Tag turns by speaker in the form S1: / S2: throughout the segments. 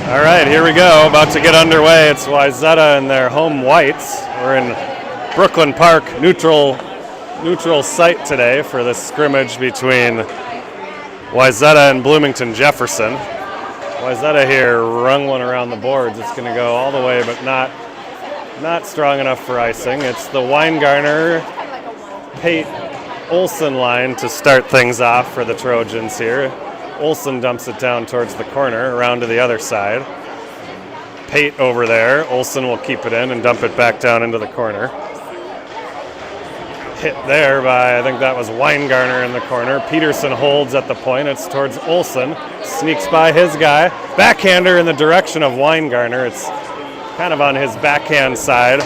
S1: All right, here we go. About to get underway. It's Wayzata and their home whites. We're in Brooklyn Park, neutral site today for this scrimmage between Wayzata and Bloomington Jefferson. Wayzata here rung one around the boards. It's going to go all the way, but not strong enough for icing. It's the Weingartner Pate Olson line to start things off for the Trojans here. Olson dumps it down towards the corner, around to the other side. Pate over there. Olson will keep it in and dump it back down into the corner. Hit there by, I think that was Weingartner in the corner. Peterson holds at the point. It's towards Olson. Sneaks by his guy. Backhander in the direction of Weingartner. It's kind of on his backhand side.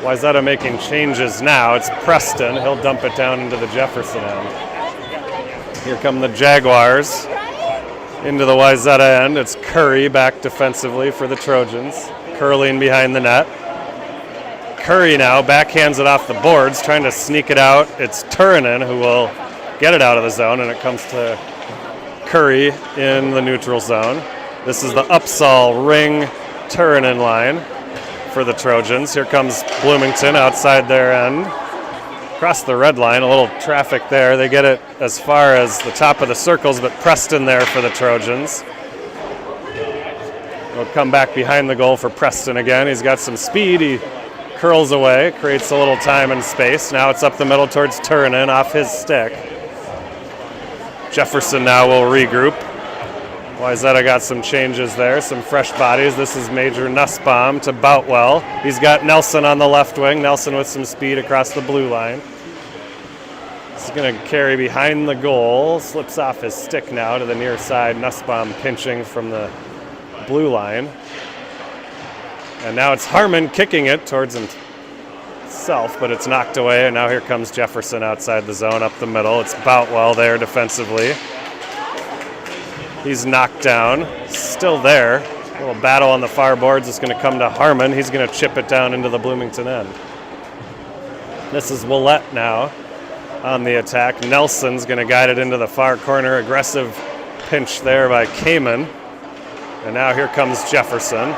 S1: Wayzata making changes now. It's Preston. He'll dump it down into the Jefferson end. Here come the Jaguars into the Wayzata end. It's Curry back defensively for the Trojans. Curling behind the net. Curry now backhands it off the boards, trying to sneak it out. It's Turunen who will get it out of the zone, and it comes to Curry in the neutral zone. This is the Upsall Ring Turunen line for the Trojans. Here comes Bloomington outside their end. Across the red line, a little traffic there. They get it as far as the top of the circles, but Preston there for the Trojans. We'll come back behind the goal for Preston again. He's got some speed. He curls away, creates a little time and space. Now it's up the middle towards Turunen off his stick. Jefferson now will regroup. Wayzata got some changes there, some fresh bodies. This is Major Nussbaum to Boutwell. He's got Nelson on the left wing. Nelson with some speed across the blue line. He's going to carry behind the goal. Slips off his stick now to the near side. Nussbaum pinching from the blue line. And now it's Harmon kicking it towards himself, but it's knocked away. And now here comes Jefferson outside the zone up the middle. It's Boutwell there defensively. He's knocked down, still there. A little battle on the far boards. It's going to come to Harmon. He's going to chip it down into the Bloomington end. This is Willett now on the attack. Nelson's going to guide it into the far corner. Aggressive pinch there by Kamen. And now here comes Jefferson.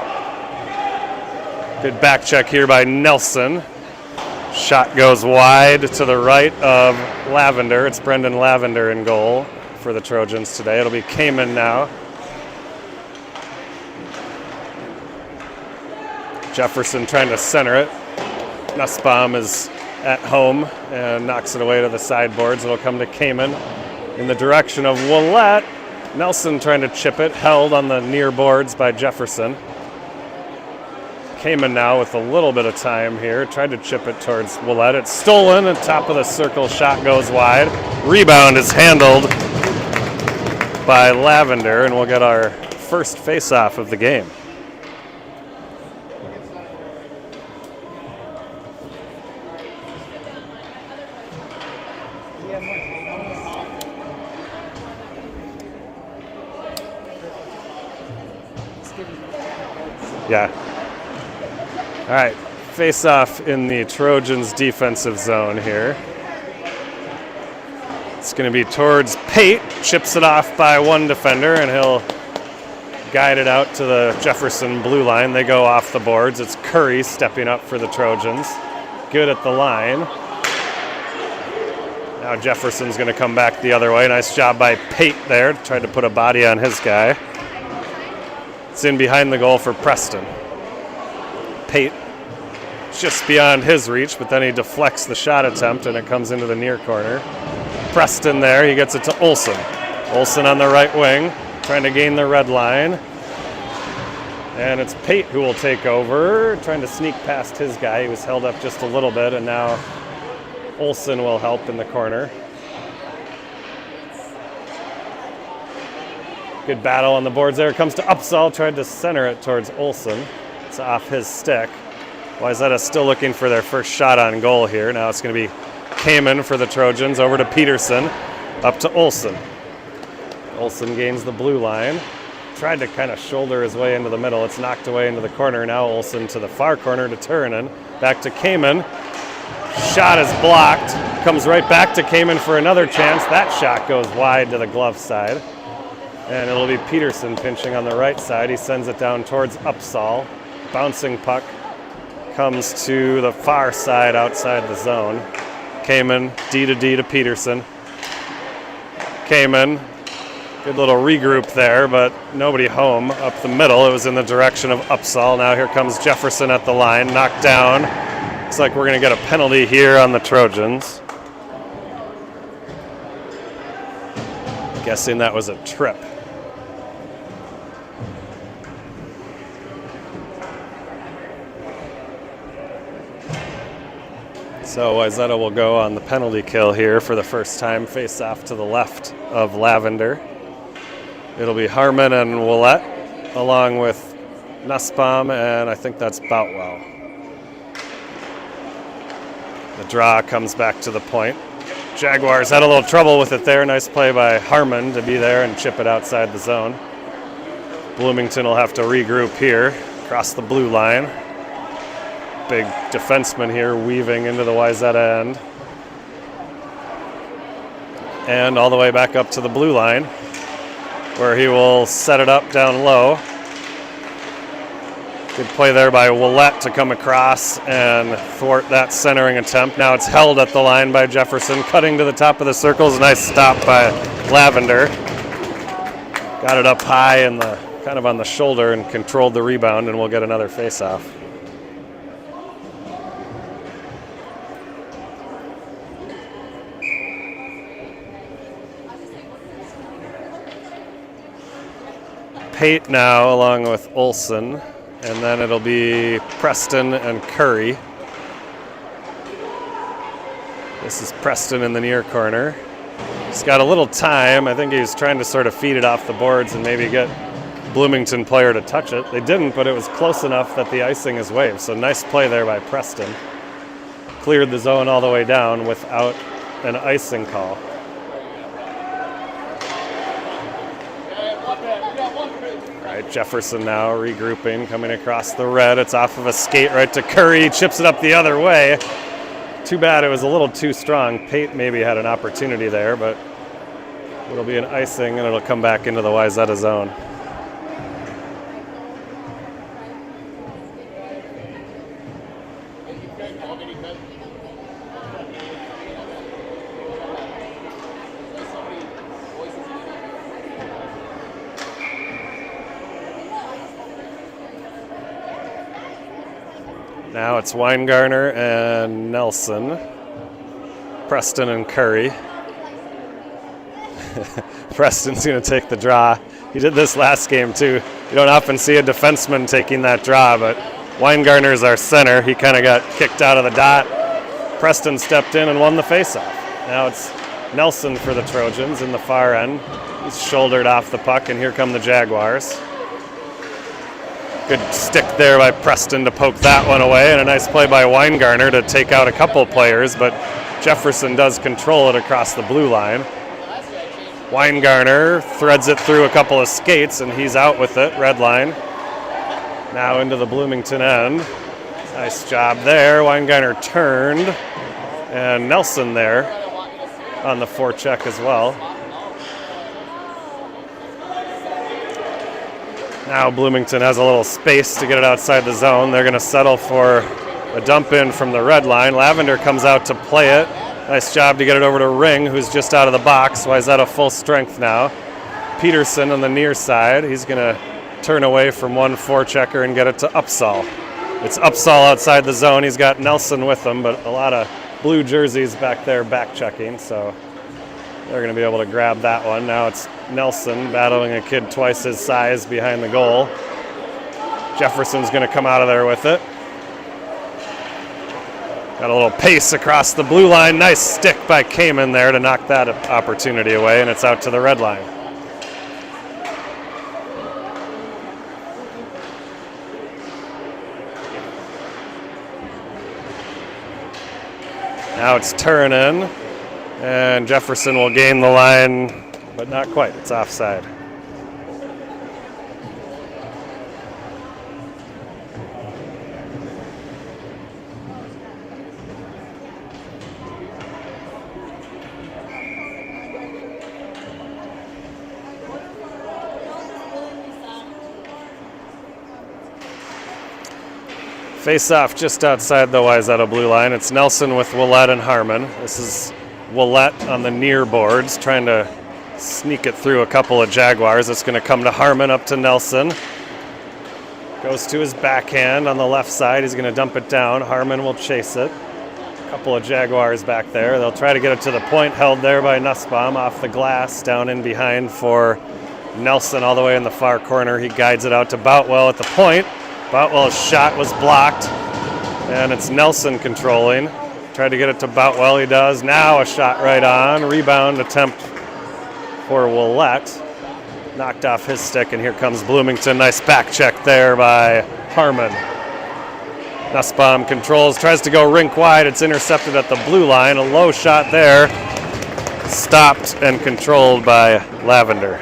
S1: Good back check here by Nelson. Shot goes wide to the right of Lavender. It's Brendan Lavender in goal for the Trojans today. It'll be Kamen now. Jefferson trying to center it. Nussbaum is at home and knocks it away to the sideboards. It'll come to Kamen in the direction of Willett. Nelson trying to chip it, held on the near boards by Jefferson. Kamen now with a little bit of time here. Tried to chip it towards Willett. It's stolen at top of the circle. Shot goes wide. Rebound is handled by Lavender, and we'll get our first face-off of the game. Yeah. All right, face-off in the Trojans' defensive zone here. It's going to be towards Pate, chips it off by one defender, and he'll guide it out to the Jefferson blue line. They go off the boards. It's Curry stepping up for the Trojans. Good at the line. Now Jefferson's going to come back the other way. Nice job by Pate there. Tried to put a body on his guy. It's in behind the goal for Preston. Pate just beyond his reach, but then he deflects the shot attempt, and it comes into the near corner. Preston there, he gets it to Olson. Olson on the right wing, trying to gain the red line. And it's Pate who will take over, trying to sneak past his guy. He was held up just a little bit, and now Olson will help in the corner. Good battle on the boards there. It comes to Upsall, tried to center it towards Olson. It's off his stick. Wayzata still looking for their first shot on goal here. Now it's going to be Kamen for the Trojans, over to Peterson, up to Olson. Olson gains the blue line. Tried to kind of shoulder his way into the middle. It's knocked away into the corner. Now Olson to the far corner to Turunen. Back to Kamen. Shot is blocked. Comes right back to Kamen for another chance. That shot goes wide to the glove side. And it'll be Peterson pinching on the right side. He sends it down towards Upsall. Bouncing puck comes to the far side outside the zone. Kamen, D to D to Peterson. Kamen, good little regroup there, but nobody home up the middle. It was in the direction of Upsall. Now here comes Jefferson at the line, knocked down. Looks like we're going to get a penalty here on the Trojans. Guessing that was a trip. So Wayzata will go on the penalty kill here for the first time, face off to the left of Lavender. It'll be Harmon and Willette, along with Nussbaum, and I think that's Boutwell. The draw comes back to the point. Jaguars had a little trouble with it there. Nice play by Harmon to be there and chip it outside the zone. Bloomington will have to regroup here, across the blue line. Big defenseman here weaving into the Wayzata end. And all the way back up to the blue line, where he will set it up down low. Good play there by Willette to come across and thwart that centering attempt. Now it's held at the line by Jefferson, cutting to the top of the circles. Nice stop by Lavender. Got it up high and kind of on the shoulder and controlled the rebound, and we'll get another face-off. Pate now along with Olson, and then it'll be Preston and Curry. This is Preston in the near corner. He's got a little time. I think he's trying to sort of feed it off the boards and maybe get Bloomington player to touch it. They didn't, but it was close enough that the icing is waived. So nice play there by Preston. Cleared the zone all the way down without an icing call. Jefferson now regrouping, coming across the red. It's off of a skate right to Curry. Chips it up the other way. Too bad it was a little too strong. Pate maybe had an opportunity there, but it'll be an icing and it'll come back into the Wayzata zone. Now it's Weingartner and Nelson, Preston and Curry. Preston's going to take the draw. He did this last game too. You don't often see a defenseman taking that draw, but Weingartner's our center. He kind of got kicked out of the dot. Preston stepped in and won the faceoff. Now it's Nelson for the Trojans in the far end. He's shouldered off the puck, and here come the Jaguars. Good stick there by Preston to poke that one away, and a nice play by Weingartner to take out a couple players, but Jefferson does control it across the blue line. Weingartner threads it through a couple of skates, and he's out with it, red line. Now into the Bloomington end. Nice job there. Weingartner turned, and Nelson there on the forecheck as well. Now Bloomington has a little space to get it outside the zone. They're going to settle for a dump in from the red line. Lavender comes out to play it. Nice job to get it over to Ring, who's just out of the box. Wayzata full strength now. Peterson on the near side. He's going to turn away from one forechecker and get it to Upsall. It's Upsall outside the zone. He's got Nelson with him, but a lot of blue jerseys back there back checking, so they're going to be able to grab that one. Now it's Nelson battling a kid twice his size behind the goal. Jefferson's going to come out of there with it. Got a little pace across the blue line. Nice stick by Kamen there to knock that opportunity away, and it's out to the red line. Now it's Turnin. And Jefferson will gain the line, but not quite. It's offside. Face off just outside the Wayzata blue line. It's Nelson with Willett and Harmon. This is Willett on the near boards, trying to sneak it through a couple of Jaguars. It's going to come to Harmon, up to Nelson. Goes to his backhand on the left side. He's going to dump it down. Harmon will chase it. A couple of Jaguars back there. They'll try to get it to the point, held there by Nussbaum off the glass, down in behind for Nelson all the way in the far corner. He guides it out to Boutwell at the point. Boutwell's shot was blocked, and it's Nelson controlling. Tried to get it to Boutwell. He does. Now a shot right on. Rebound attempt for Willett. Knocked off his stick, and here comes Bloomington. Nice back check there by Harmon. Nussbaum controls, tries to go rink wide. It's intercepted at the blue line. A low shot there. Stopped and controlled by Lavender.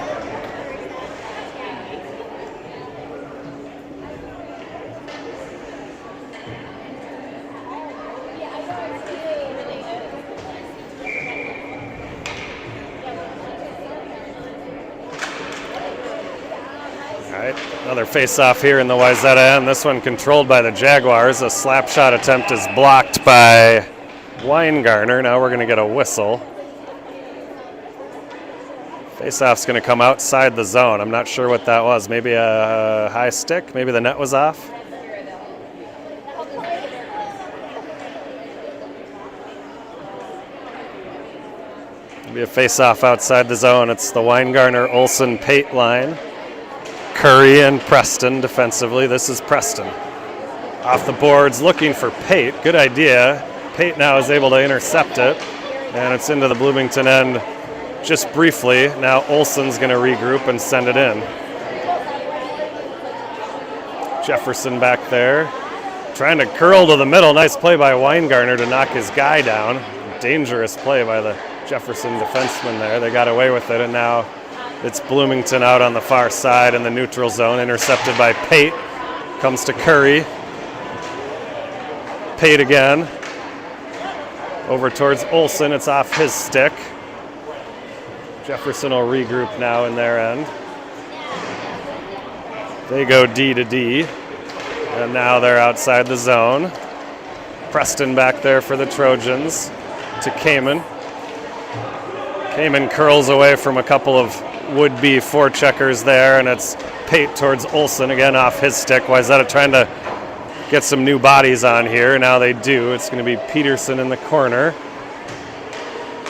S1: Another face-off here in the Wayzata end. This one controlled by the Jaguars. A slap shot attempt is blocked by Weingartner. Now we're going to get a whistle. Face-off's going to come outside the zone. I'm not sure what that was. Maybe a high stick? Maybe the net was off? Maybe a face-off outside the zone. It's the Weingartner-Olsen-Pate line. Curry and Preston defensively. This is Preston. Off the boards, looking for Pate. Good idea. Pate now is able to intercept it, and it's into the Bloomington end just briefly. Now Olsen's going to regroup and send it in. Jefferson back there, trying to curl to the middle. Nice play by Weingartner to knock his guy down. Dangerous play by the Jefferson defenseman there. They got away with it, and now it's Bloomington out on the far side in the neutral zone, intercepted by Pate. Comes to Curry. Pate again. Over towards Olsen. It's off his stick. Jefferson will regroup now in their end. They go D to D. And now they're outside the zone. Preston back there for the Trojans. To Kamen. Kamen curls away from a couple of would-be forecheckers there, and it's Pate towards Olsen, again off his stick. Wayzata trying to get some new bodies on here. Now they do. It's going to be Peterson in the corner.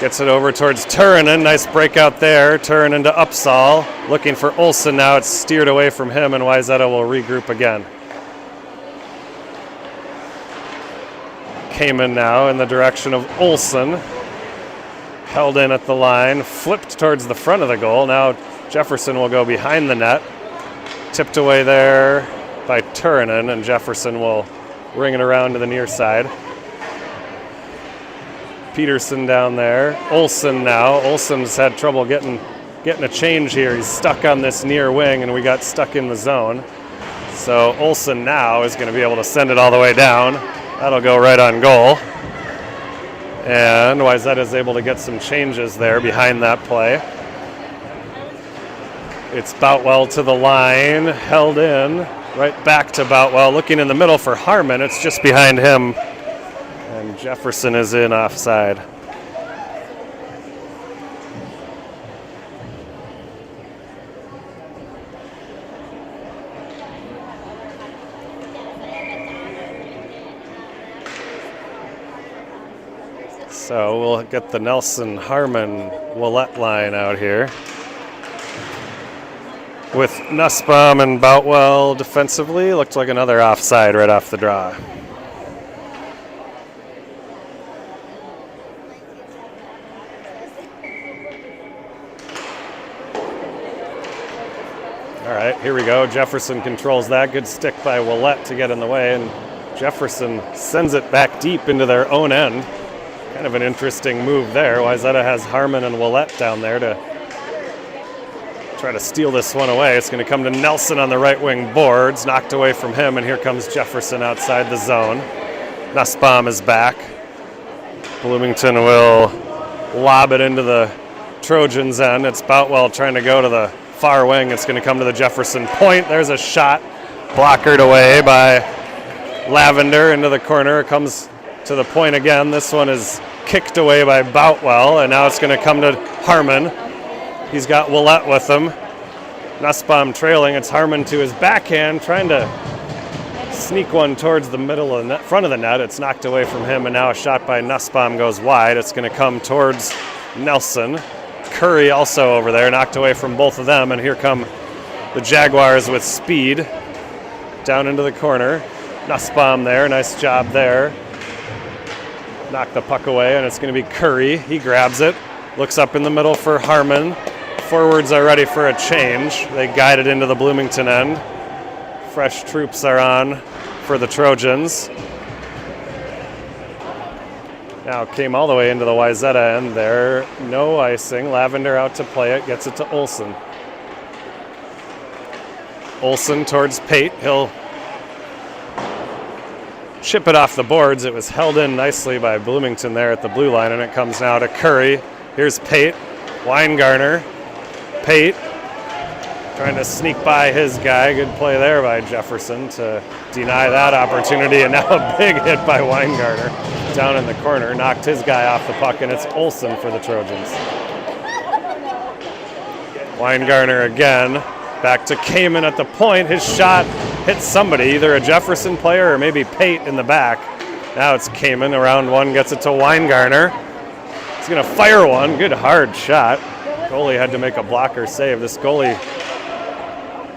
S1: Gets it over towards Turinen. Nice breakout there. Turinen to Upsall. Looking for Olsen now. It's steered away from him, and Wayzata will regroup again. Kamen now in the direction of Olsen. Held in at the line, flipped towards the front of the goal. Now Jefferson will go behind the net. Tipped away there by Turinen, and Jefferson will ring it around to the near side. Peterson down there. Olsen now. Olsen's had trouble getting a change here. He's stuck on this near wing, and we got stuck in the zone. So Olsen now is going to be able to send it all the way down. That'll go right on goal. And Wayzata is able to get some changes there behind that play. It's Boutwell to the line, held in, right back to Boutwell, looking in the middle for Harmon. It's just behind him, and Jefferson is in offside. So we'll get the Nelson-Harmon-Willett line out here. With Nussbaum and Boutwell defensively. Looked like another offside right off the draw. All right, here we go. Jefferson controls that. Good stick by Willett to get in the way, and Jefferson sends it back deep into their own end. Kind of an interesting move there. Wayzata has Harmon and Willett down there to try to steal this one away. It's going to come to Nelson on the right wing boards, knocked away from him, and here comes Jefferson outside the zone. Nussbaum is back. Bloomington will lob it into the Trojans' end. It's Boutwell trying to go to the far wing. It's going to come to the Jefferson point. There's a shot blockered away by Lavender into the corner, comes to the point again. This one is kicked away by Boutwell, and now it's going to come to Harmon. He's got Willett with him. Nussbaum trailing. It's Harmon to his backhand, trying to sneak one towards the middle of the net, front of the net. It's knocked away from him, and now a shot by Nussbaum goes wide. It's going to come towards Nelson. Curry also over there, knocked away from both of them, and here come the Jaguars with speed down into the corner. Nussbaum there, nice job there. Knock the puck away, and it's going to be Curry. He grabs it, looks up in the middle for Harmon. Forwards are ready for a change. They guide it into the Bloomington end. Fresh troops are on for the Trojans. Now came all the way into the Wayzata end there. No icing. Lavender out to play it. Gets it to Olson. Olson towards Pate. He'll chip it off the boards. It was held in nicely by Bloomington there at the blue line, and it comes now to Curry. Here's Pate. Weingartner. Pate trying to sneak by his guy. Good play there by Jefferson to deny that opportunity, and now a big hit by Weingartner down in the corner. Knocked his guy off the puck, and it's Olson for the Trojans. Weingartner again. Back to Kamen at the point. His shot hits somebody, either a Jefferson player or maybe Pate in the back. Now it's Kamen. Around one, gets it to Weingartner. He's going to fire one. Good hard shot. Goalie had to make a blocker save. This goalie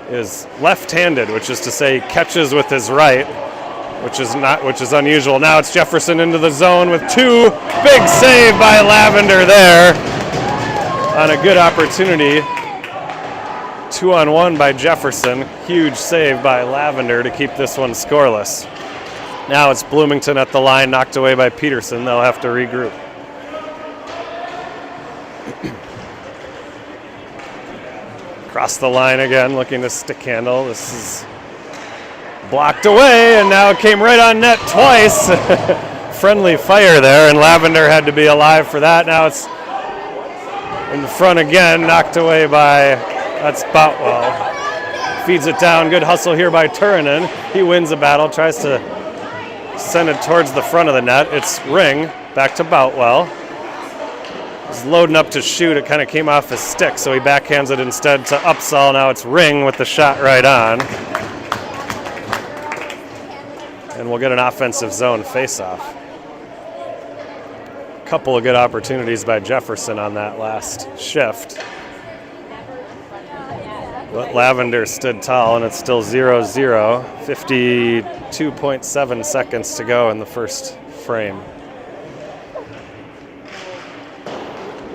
S1: is left-handed, which is to say catches with his right, which is unusual. Now it's Jefferson into the zone with two. Big save by Lavender there on a good opportunity. 2-on-1 by Jefferson. Huge save by Lavender to keep this one scoreless. Now it's Bloomington at the line, knocked away by Peterson. They'll have to regroup. Across the line again, looking to stick handle. This is blocked away, and now it came right on net twice. Friendly fire there, and Lavender had to be alive for that. Now it's in the front again, knocked away by, that's Boutwell. Feeds it down, good hustle here by Turinen. He wins the battle, tries to send it towards the front of the net. It's Ring, back to Boutwell. He's loading up to shoot. It kind of came off his stick, so he backhands it instead to Upsall. Now it's Ring with the shot right on. And we'll get an offensive zone face-off. Couple of good opportunities by Jefferson on that last shift. But Lavender stood tall, and it's still 0-0. 52.7 seconds to go in the first frame.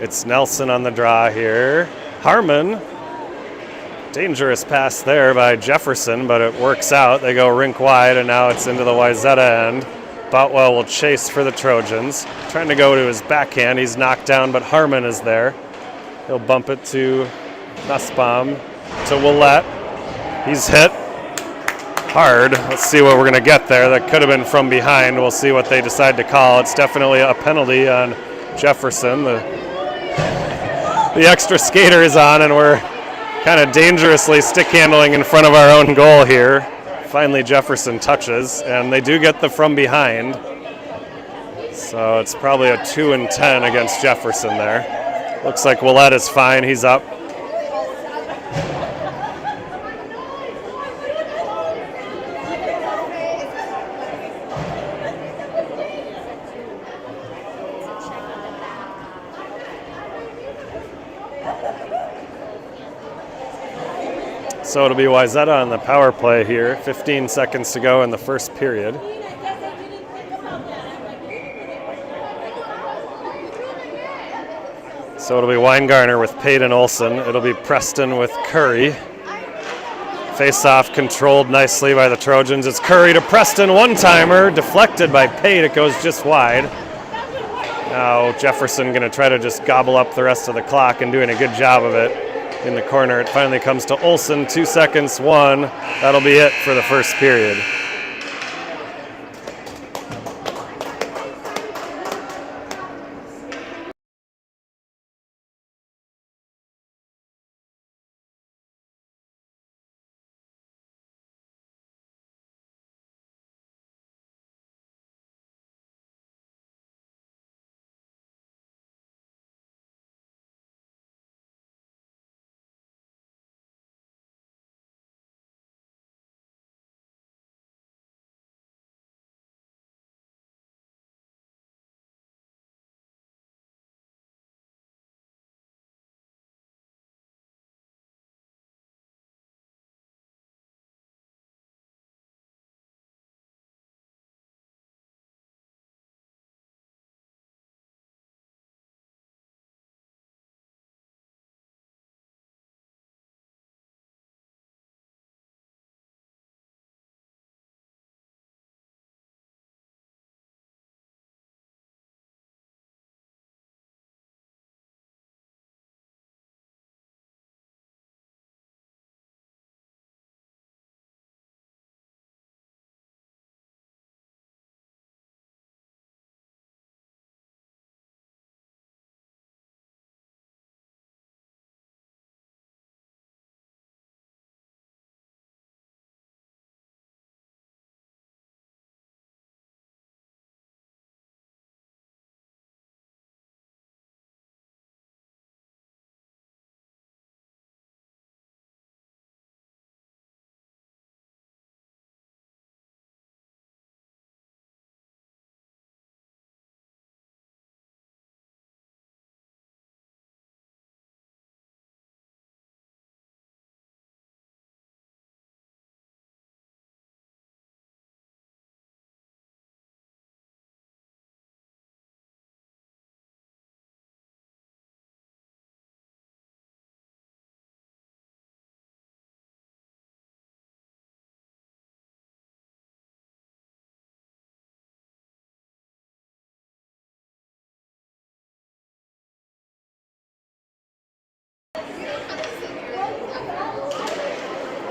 S1: It's Nelson on the draw here. Harmon. Dangerous pass there by Jefferson, but it works out. They go rink wide, and now it's into the Wayzata end. Boutwell will chase for the Trojans. Trying to go to his backhand. He's knocked down, but Harmon is there. He'll bump it to Nussbaum, to Willett. He's hit hard. Let's see what we're going to get there. That could have been from behind. We'll see what they decide to call. It's definitely a penalty on Jefferson. The extra skater is on, and we're kind of dangerously stick handling in front of our own goal here. Finally, Jefferson touches, and they do get the from behind. So it's probably a 2-10 against Jefferson there. Looks like Willett is fine. He's up. So it'll be Wayzata on the power play here. 15 seconds to go in the first period. So it'll be Weingartner with Pate and Olson. It'll be Preston with Curry. Face-off controlled nicely by the Trojans. It's Curry to Preston, one-timer, deflected by Pate. It goes just wide. Now Jefferson going to try to just gobble up the rest of the clock and doing a good job of it. In the corner, it finally comes to Olson. 2 seconds, one. That'll be it for the first period.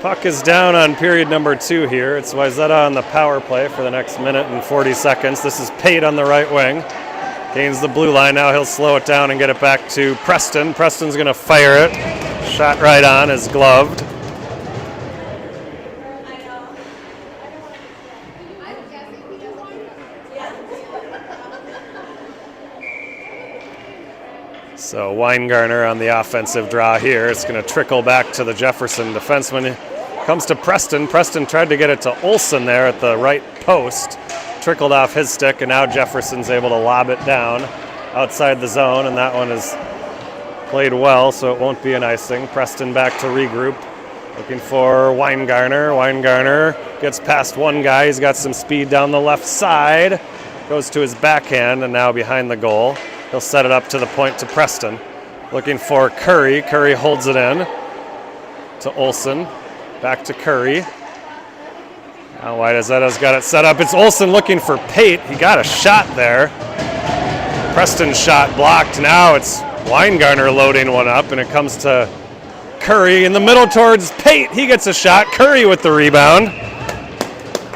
S1: Puck is down on period number 2 here. It's Wayzata on the power play for the next minute and 40 seconds. This is Pate on the right wing. Gains the blue line. Now he'll slow it down and get it back to Preston. Preston's going to fire it. Shot right on, is gloved. So Weingarner on the offensive draw here. It's going to trickle back to the Jefferson defenseman. Comes to Preston. Preston tried to get it to Olsen there at the right post. Trickled off his stick, and now Jefferson's able to lob it down outside the zone, and that one is played well, so it won't be an icing. Preston back to regroup. Looking for Weingarner. Weingarner gets past one guy. He's got some speed down the left side. Goes to his backhand, and now behind the goal. He'll set it up to the point to Preston. Looking for Curry. Curry holds it in to Olsen. Back to Curry. Now Wayzata's got it set up. It's Olsen looking for Pate. He got a shot there. Preston's shot blocked. Now it's Weingarner loading one up, and it comes to Curry in the middle towards Pate. He gets a shot. Curry with the rebound.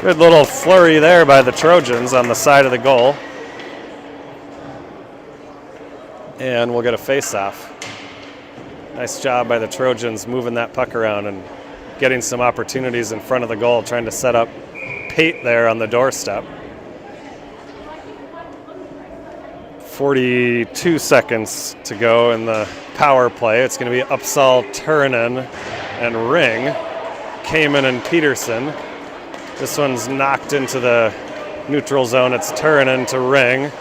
S1: Good little flurry there by the Trojans on the side of the goal. And we'll get a face-off. Nice job by the Trojans moving that puck around and getting some opportunities in front of the goal, trying to set up Pate there on the doorstep. 42 seconds to go in the power play. It's going to be Upsal, Turunen, and Ring. Kamen and Peterson. This one's knocked into the neutral zone. It's Turunen to Ring.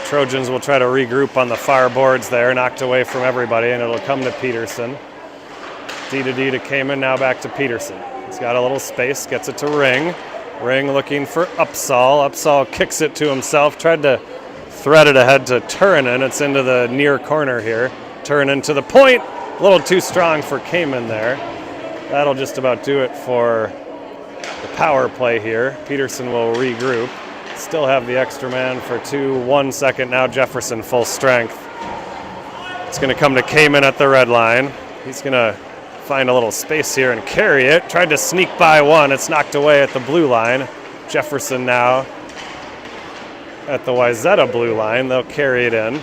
S1: Trojans will try to regroup on the far boards there, knocked away from everybody, and it'll come to Peterson. D to Kamen, now back to Peterson. He's got a little space, gets it to Ring. Ring looking for Upsal. Upsal kicks it to himself, tried to thread it ahead to Turunen. It's into the near corner here. Turunen to the point, a little too strong for Kamen there. That'll just about do it for the power play here. Peterson will regroup. Still have the extra man for 1 second. Now Jefferson full strength. It's going to come to Kamen at the red line. He's going to find a little space here and carry it. Tried to sneak by one. It's knocked away at the blue line. Jefferson now at the Wayzata blue line. They'll carry it in.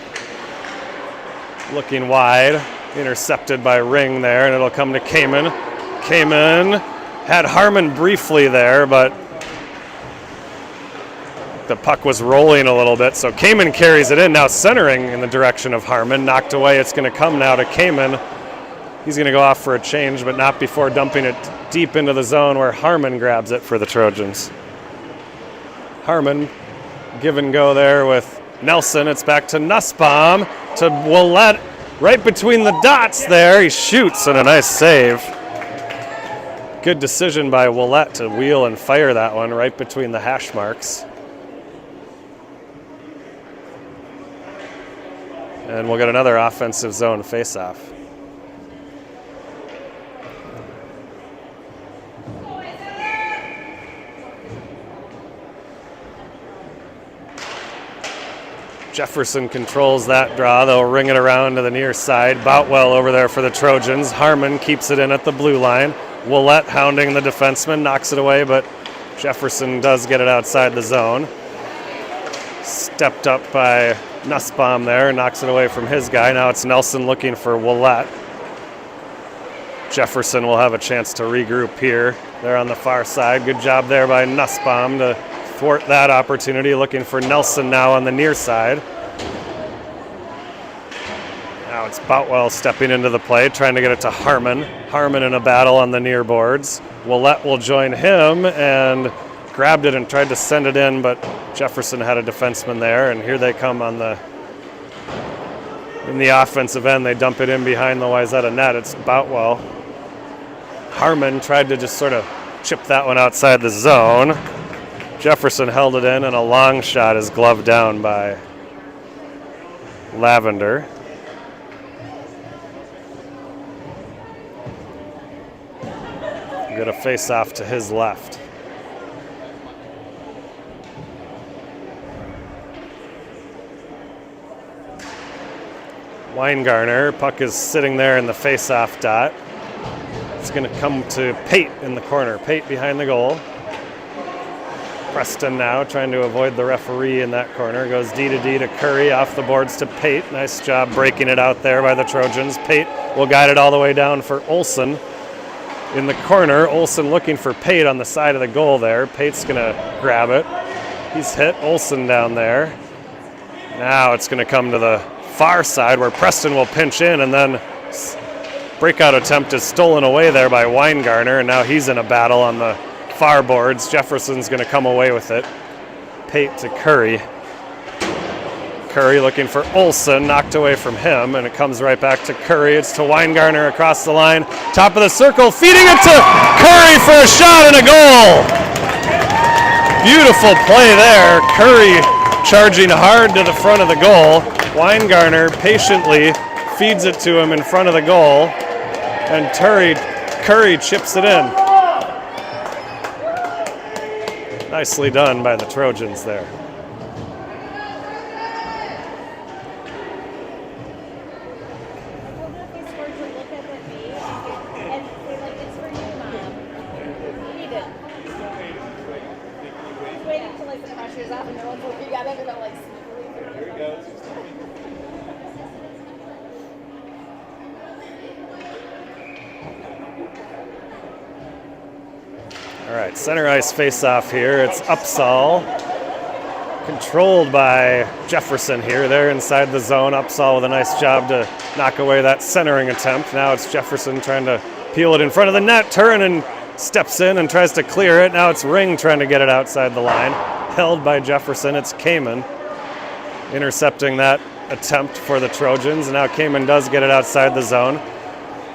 S1: Looking wide. Intercepted by Ring there, and it'll come to Kamen. Kamen had Harmon briefly there, but the puck was rolling a little bit, so Kamen carries it in, now centering in the direction of Harmon. Knocked away, it's going to come now to Kamen. He's going to go off for a change, but not before dumping it deep into the zone where Harmon grabs it for the Trojans. Harmon, give and go there with Nelson. It's back to Nussbaum, to Willett, right between the dots there. He shoots, and a nice save. Good decision by Willett to wheel and fire that one right between the hash marks. And we'll get another offensive zone face-off. Jefferson controls that draw. They'll ring it around to the near side. Boutwell over there for the Trojans. Harmon keeps it in at the blue line. Willett hounding the defenseman, knocks it away, but Jefferson does get it outside the zone. Stepped up by Nussbaum there, knocks it away from his guy. Now it's Nelson looking for Willett. Jefferson will have a chance to regroup here. They're on the far side. Good job there by Nussbaum to thwart that opportunity. Looking for Nelson now on the near side. Now it's Boutwell stepping into the play, trying to get it to Harmon. Harmon in a battle on the near boards. Willett will join him and grabbed it and tried to send it in, but Jefferson had a defenseman there, and here they come on in the offensive end. They dump it in behind the Wayzata net. It's Boutwell. Harmon tried to just sort of chip that one outside the zone. Jefferson held it in, and a long shot is gloved down by Lavender. Get a face-off to his left. Weingarner, puck is sitting there in the face-off dot. It's going to come to Pate in the corner. Pate behind the goal. Preston now trying to avoid the referee in that corner. Goes D to D to Curry, off the boards to Pate. Nice job breaking it out there by the Trojans. Pate will guide it all the way down for Olsen in the corner. Olsen looking for Pate on the side of the goal there. Pate's going to grab it. He's hit Olsen down there. Now it's going to come to the far side where Preston will pinch in, and then breakout attempt is stolen away there by Weingartner, and now he's in a battle on the far boards. Jefferson's going to come away with it. Pate to Curry. Curry looking for Olsen, knocked away from him, and it comes right back to Curry. It's to Weingartner across the line. Top of the circle, feeding it to Curry for a shot and a goal. Beautiful play there. Curry charging hard to the front of the goal. Weingartner patiently feeds it to him in front of the goal, and Curry chips it in. Nicely done by the Trojans there. All right, center ice face-off here. It's Upsall, controlled by Jefferson here. They're inside the zone. Upsall with a nice job to knock away that centering attempt. Now it's Jefferson trying to peel it in front of the net. Turunen steps in and tries to clear it. Now it's Ring trying to get it outside the line. Held by Jefferson. It's Kamen intercepting that attempt for the Trojans. And now Kamen does get it outside the zone.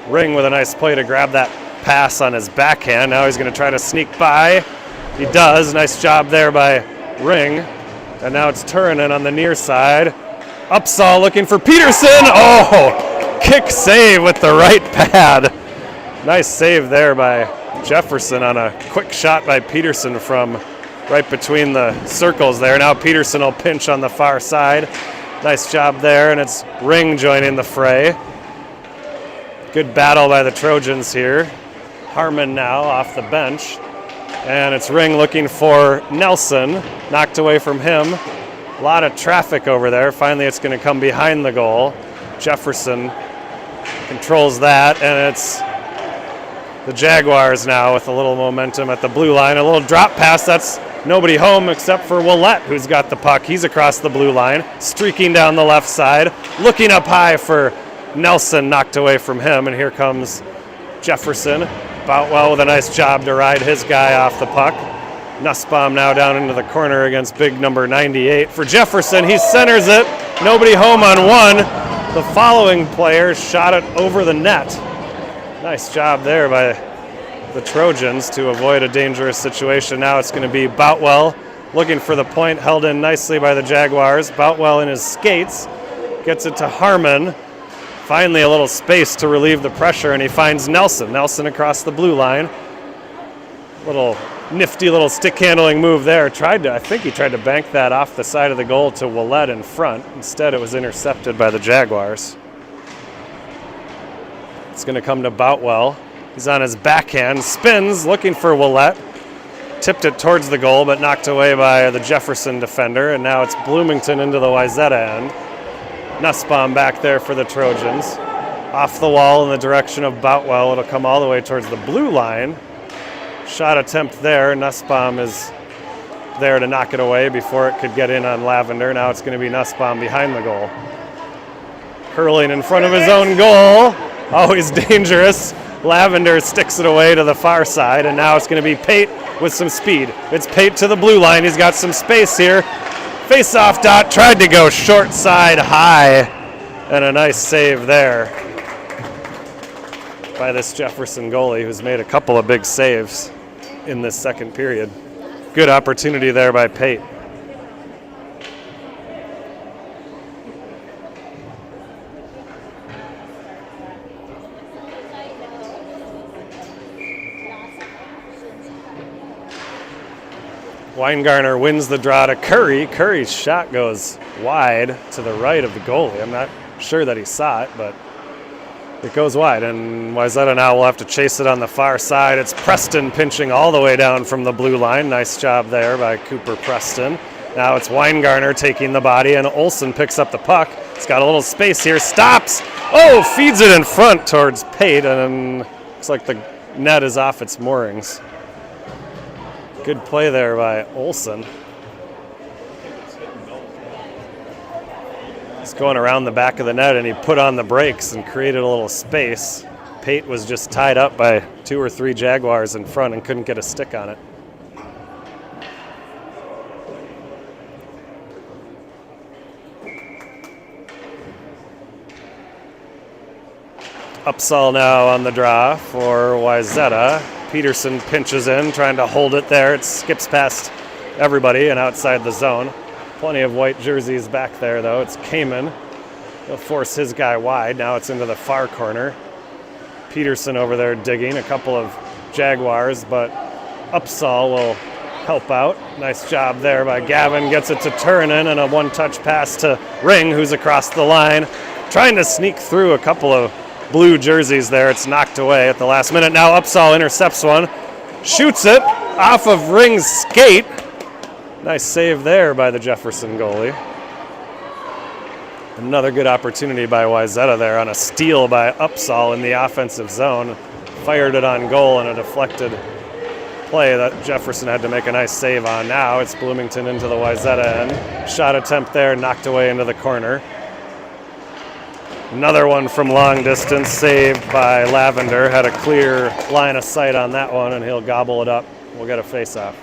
S1: Ring with a nice play to grab that pass on his backhand. Now he's going to try to sneak by. He does. Nice job there by Ring. And now it's Turunen on the near side. Upsall looking for Peterson. Oh, kick save with the right pad. Nice save there by Jefferson on a quick shot by Peterson from right between the circles there. Now Peterson will pinch on the far side. Nice job there, and it's Ring joining the fray. Good battle by the Trojans here. Harmon now off the bench, and it's Ring looking for Nelson, knocked away from him. A lot of traffic over there. Finally it's going to come behind the goal. Jefferson controls that, and it's the Jaguars now with a little momentum at the blue line. A little drop pass, that's nobody home except for Willett, who's got the puck. He's across the blue line, streaking down the left side, looking up high for Nelson, knocked away from him, and here comes Jefferson. Boutwell with a nice job to ride his guy off the puck. Nussbaum now down into the corner against big number 98. For Jefferson, he centers it. Nobody home on one. The following player shot it over the net. Nice job there by the Trojans to avoid a dangerous situation. Now it's going to be Boutwell looking for the point, held in nicely by the Jaguars. Boutwell in his skates gets it to Harmon. Finally a little space to relieve the pressure, and he finds Nelson. Nelson across the blue line. Little nifty little stick handling move there. I think he tried to bank that off the side of the goal to Willett in front. Instead it was intercepted by the Jaguars. It's going to come to Boutwell. He's on his backhand, spins, looking for Willett. Tipped it towards the goal, but knocked away by the Jefferson defender, and now it's Bloomington into the Wayzata end. Nussbaum back there for the Trojans. Off the wall in the direction of Boutwell. It'll come all the way towards the blue line. Shot attempt there. Nussbaum is there to knock it away before it could get in on Lavender. Now it's going to be Nussbaum behind the goal. Curling in front of his own goal. Always dangerous. Lavender sticks it away to the far side, and now it's going to be Pate with some speed. It's Pate to the blue line. He's got some space here. Face-off dot, tried to go short side high, and a nice save there by this Jefferson goalie, who's made a couple of big saves in this second period. Good opportunity there by Pate. Weingartner wins the draw to Curry. Curry's shot goes wide to the right of the goalie. I'm not sure that he saw it, but It goes wide, and Wayzata now will have to chase it on the far side. It's Preston pinching all the way down from the blue line. Nice job there by Cooper Preston. Now it's Weingartner taking the body, and Olson picks up the puck. It's got a little space here, stops. Oh, feeds it in front towards Pate, and looks like the net is off its moorings. Good play there by Olson. He's going around the back of the net, and he put on the brakes and created a little space. Pate was just tied up by 2 or 3 Jaguars in front and couldn't get a stick on it. Upsall now on the draw for Wayzata. Peterson pinches in, trying to hold it there. It skips past everybody and outside the zone. Plenty of white jerseys back there, though. It's Kamen. He'll force his guy wide. Now it's into the far corner. Peterson over there digging. A couple of Jaguars, but Upsall will help out. Nice job there by Gavin. Gets it to Turunen, and a one-touch pass to Ring, who's across the line. Trying to sneak through a couple of blue jerseys there. It's knocked away at the last minute. Now Upsall intercepts one. Shoots it off of Ring's skate. Nice save there by the Jefferson goalie. Another good opportunity by Wayzata there on a steal by Upsall in the offensive zone. Fired it on goal in a deflected play that Jefferson had to make a nice save on. Now it's Bloomington into the Wayzata end. Shot attempt there, knocked away into the corner. Another one from long distance, saved by Lavender. Had a clear line of sight on that one, and he'll gobble it up. We'll get a face-off.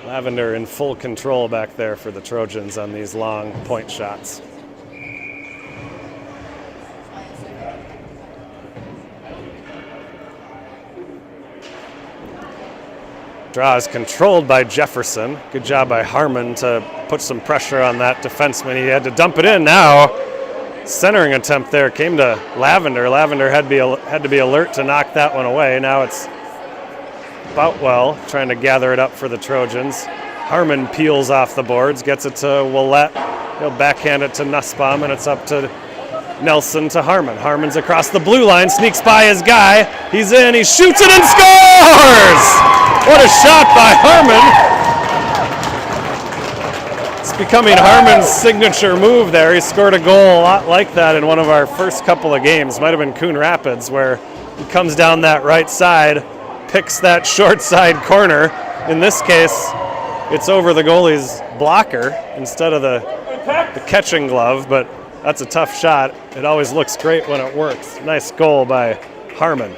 S1: Lavender in full control back there for the Trojans on these long point shots. Draw is controlled by Jefferson. Good job by Harmon to put some pressure on that defenseman. He had to dump it in now. Centering attempt there came to Lavender. Lavender had to be alert to knock that one away. Now it's Boutwell trying to gather it up for the Trojans. Harmon peels off the boards, gets it to Willette. He'll backhand it to Nussbaum, and it's up to Nelson to Harmon. Harmon's across the blue line, sneaks by his guy. He's in, he shoots it and scores! What a shot by Harmon. It's becoming Harmon's signature move there. He scored a goal a lot like that in one of our first couple of games. Might have been Coon Rapids, where he comes down that right side, picks that short side corner. In this case, it's over the goalie's blocker instead of the catching glove, but that's a tough shot. It always looks great when it works. Nice goal by Harmon.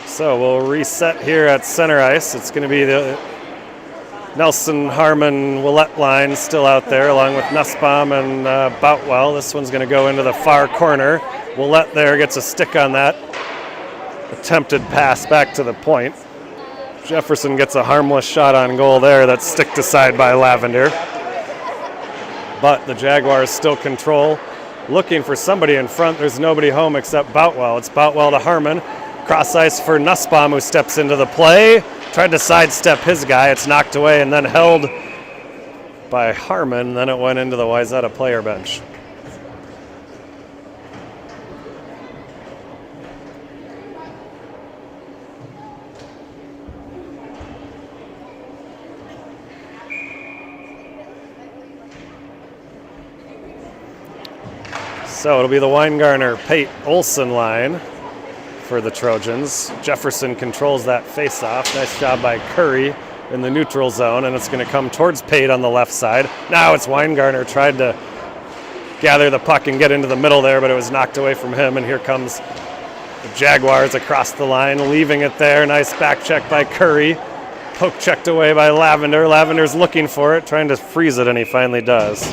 S1: So we'll reset here at center ice. It's going to be the Nelson, Harmon, Willette line still out there, along with Nussbaum and Boutwell. This one's going to go into the far corner. Willette there gets a stick on that attempted pass back to the point. Jefferson gets a harmless shot on goal there. That's sticked aside by Lavender. But the Jaguars still control. Looking for somebody in front. There's nobody home except Boutwell. It's Boutwell to Harmon. Cross ice for Nussbaum, who steps into the play. Tried to sidestep his guy. It's knocked away and then held by Harmon. Then it went into the Wayzata player bench. So it'll be the Weingartner-Pate Olson line for the Trojans. Jefferson controls that face-off. Nice job by Curry in the neutral zone, and it's going to come towards Pate on the left side. Now it's Weingartner, tried to gather the puck and get into the middle there, but it was knocked away from him, and here comes the Jaguars across the line, leaving it there. Nice back check by Curry. Poke checked away by Lavender. Lavender's looking for it, trying to freeze it, and he finally does.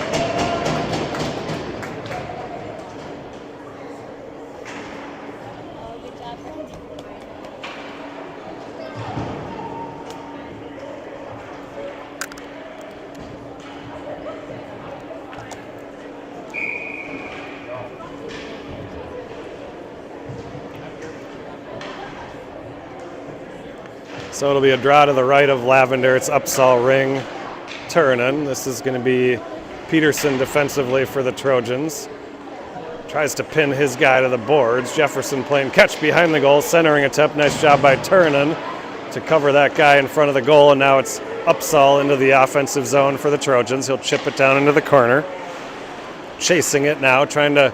S1: So it'll be a draw to the right of Lavender. It's Upsall, Ring, Turunen. This is going to be Peterson defensively for the Trojans. Tries to pin his guy to the boards. Jefferson playing catch behind the goal, centering attempt. Nice job by Turunen to cover that guy in front of the goal, and now it's Upsall into the offensive zone for the Trojans. He'll chip it down into the corner. Chasing it now, trying to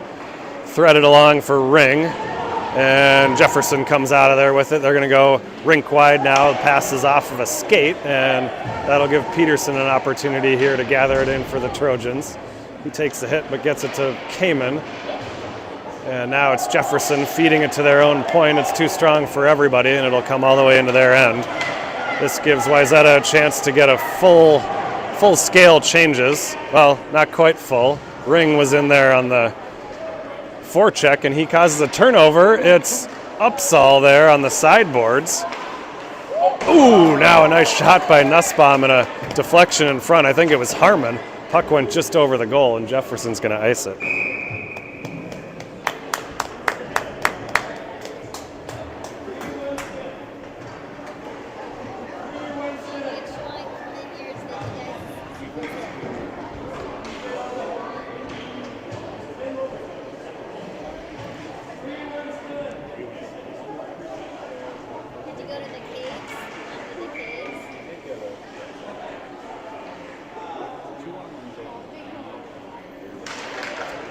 S1: thread it along for Ring. And Jefferson comes out of there with it. They're going to go rink wide now. Passes off of a skate, and that'll give Peterson an opportunity here to gather it in for the Trojans. He takes the hit but gets it to Kamen. And now it's Jefferson feeding it to their own point. It's too strong for everybody, and it'll come all the way into their end. This gives Wayzata a chance to get a full-scale changes. Well, not quite full. Ring was in there on the forecheck, and he causes a turnover. It's Upsall there on the sideboards. Ooh, now a nice shot by Nussbaum and a deflection in front. I think it was Harmon. Puck went just over the goal, and Jefferson's going to ice it.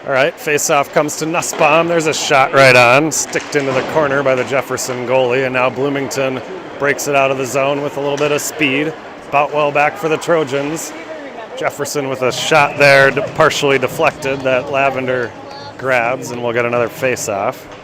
S1: All right, face-off comes to Nussbaum. There's a shot right on, sticked into the corner by the Jefferson goalie, and now Bloomington breaks it out of the zone with a little bit of speed. Boutwell back for the Trojans. Jefferson with a shot there, partially deflected, that Lavender grabs, and we'll get another face-off.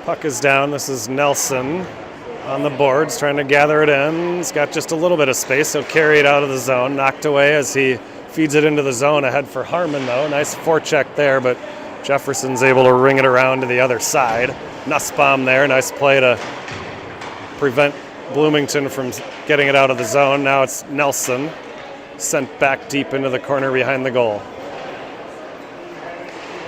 S1: Puck is down. This is Nelson on the boards, trying to gather it in. He's got just a little bit of space. He'll carry it out of the zone. Knocked away as he feeds it into the zone. Ahead for Harmon, though. Nice forecheck there, but Jefferson's able to ring it around to the other side. Nussbaum there. Nice play to prevent Bloomington from getting it out of the zone. Now it's Nelson, sent back deep into the corner behind the goal.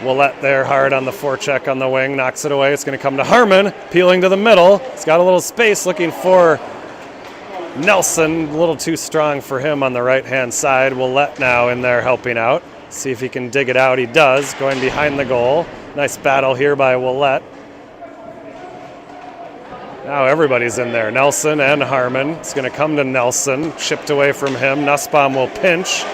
S1: Willett there hard on the forecheck on the wing, knocks it away. It's going to come to Harmon, peeling to the middle. He's got a little space looking for Nelson. A little too strong for him on the right-hand side. Willett now in there helping out. See if he can dig it out. He does, going behind the goal. Nice battle here by Willett. Now everybody's in there. Nelson and Harmon. It's going to come to Nelson. Chipped away from him. Nussbaum will pinch.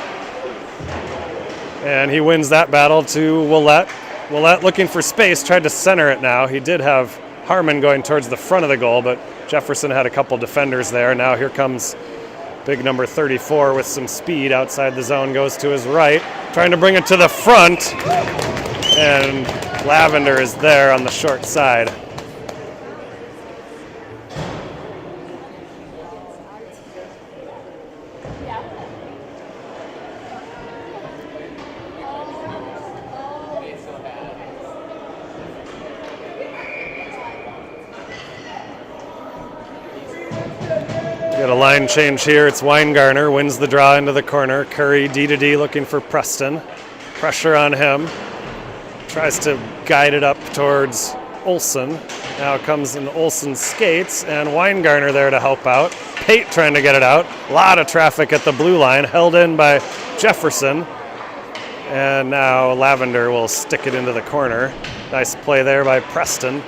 S1: And he wins that battle to Willett. Willett looking for space, tried to center it now. He did have Harmon going towards the front of the goal, but Jefferson had a couple defenders there. Now here comes big number 34 with some speed outside the zone, goes to his right, trying to bring it to the front. And Lavender is there on the short side. Get a line change here. It's Weingartner, wins the draw into the corner. Curry D-to-D looking for Preston. Pressure on him. Tries to guide it up towards Olsen. Now it comes in Olsen's skates, and Weingartner there to help out. Pate trying to get it out. A lot of traffic at the blue line, held in by Jefferson. And now Lavender will stick it into the corner. Nice play there by Preston.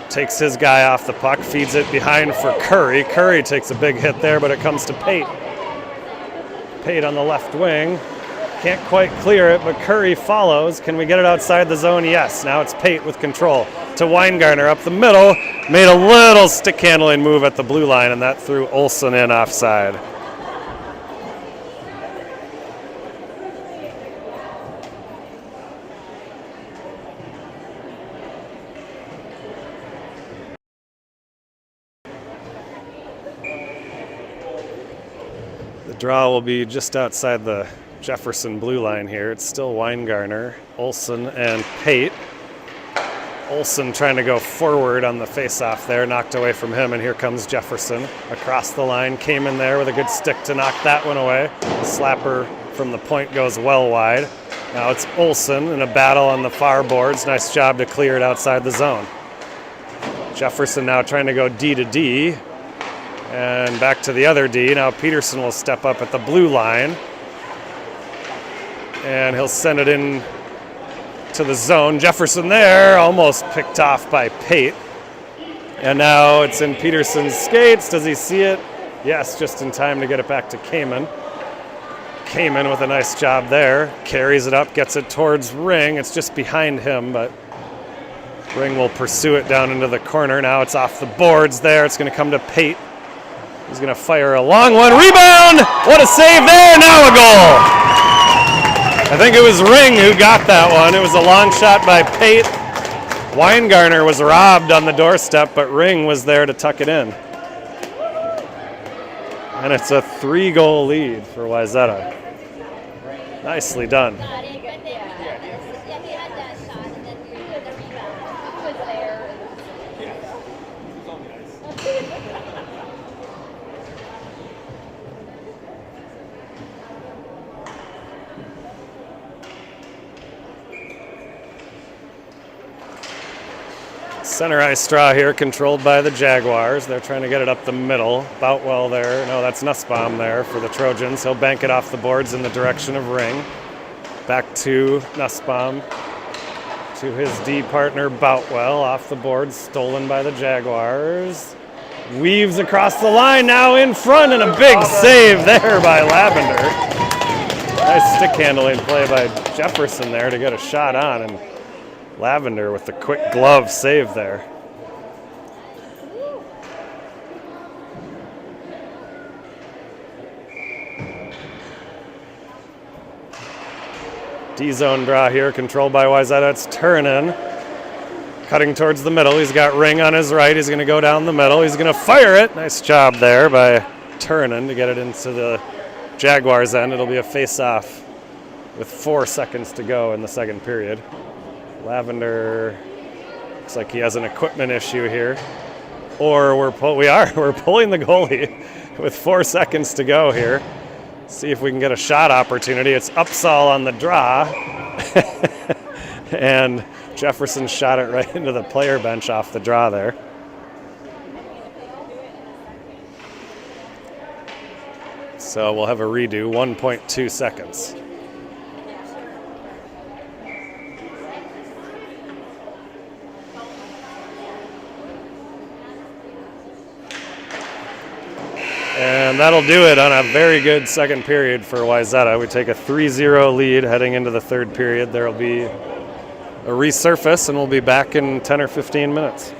S1: Takes his guy off the puck, feeds it behind for Curry. Curry takes a big hit there, but it comes to Pate. Pate on the left wing. Can't quite clear it, but Curry follows. Can we get it outside the zone? Yes. Now it's Pate with control. To Weingartner up the middle. Made a little stick handling move at the blue line, and that threw Olsen in offside. The draw will be just outside the Jefferson blue line here. It's still Weingartner, Olsen, and Pate. Olson trying to go forward on the face-off there, knocked away from him, and here comes Jefferson across the line. Came in there with a good stick to knock that one away. The slapper from the point goes well wide. Now it's Olson in a battle on the far boards. Nice job to clear it outside the zone. Jefferson now trying to go D to D, and back to the other D. Now Peterson will step up at the blue line, and he'll send it in to the zone. Jefferson there, almost picked off by Pate. And now it's in Peterson's skates. Does he see it? Yes, just in time to get it back to Kamen. Kamen with a nice job there. Carries it up, gets it towards Ring. It's just behind him, but Ring will pursue it down into the corner. Now it's off the boards there. It's going to come to Pate. He's going to fire a long one. Rebound! What a save there! Now a goal! I think it was Ring who got that one. It was a long shot by Pate. Weingartner was robbed on the doorstep, but Ring was there to tuck it in. And it's a 3-goal lead for Wayzata. Nicely done. Center ice straw here, controlled by the Jaguars. They're trying to get it up the middle. Boutwell there. No, that's Nussbaum there for the Trojans. He'll bank it off the boards in the direction of Ring. Back to Nussbaum. To his D partner, Boutwell. Off the boards, stolen by the Jaguars. Weaves across the line, now in front, and a big save there by Lavender. Nice stick handling play by Jefferson there to get a shot on, and Lavender with the quick glove save there. D-zone draw here, controlled by Wayzata. It's Turunen cutting towards the middle. He's got Ring on his right. He's going to go down the middle. He's going to fire it. Nice job there by Turunen to get it into the Jaguars' end. It'll be a face-off with 4 seconds to go in the second period. Lavender looks like he has an equipment issue here, or we're pulling the goalie with 4 seconds to go here. See if we can get a shot opportunity. It's Upsall on the draw, and Jefferson shot it right into the player bench off the draw there. So we'll have a redo. 1.2 seconds. And that'll do it on a very good second period for Wayzata. We take a 3-0 lead heading into the third period. There will be a resurface, and we'll be back in 10 or 15 minutes.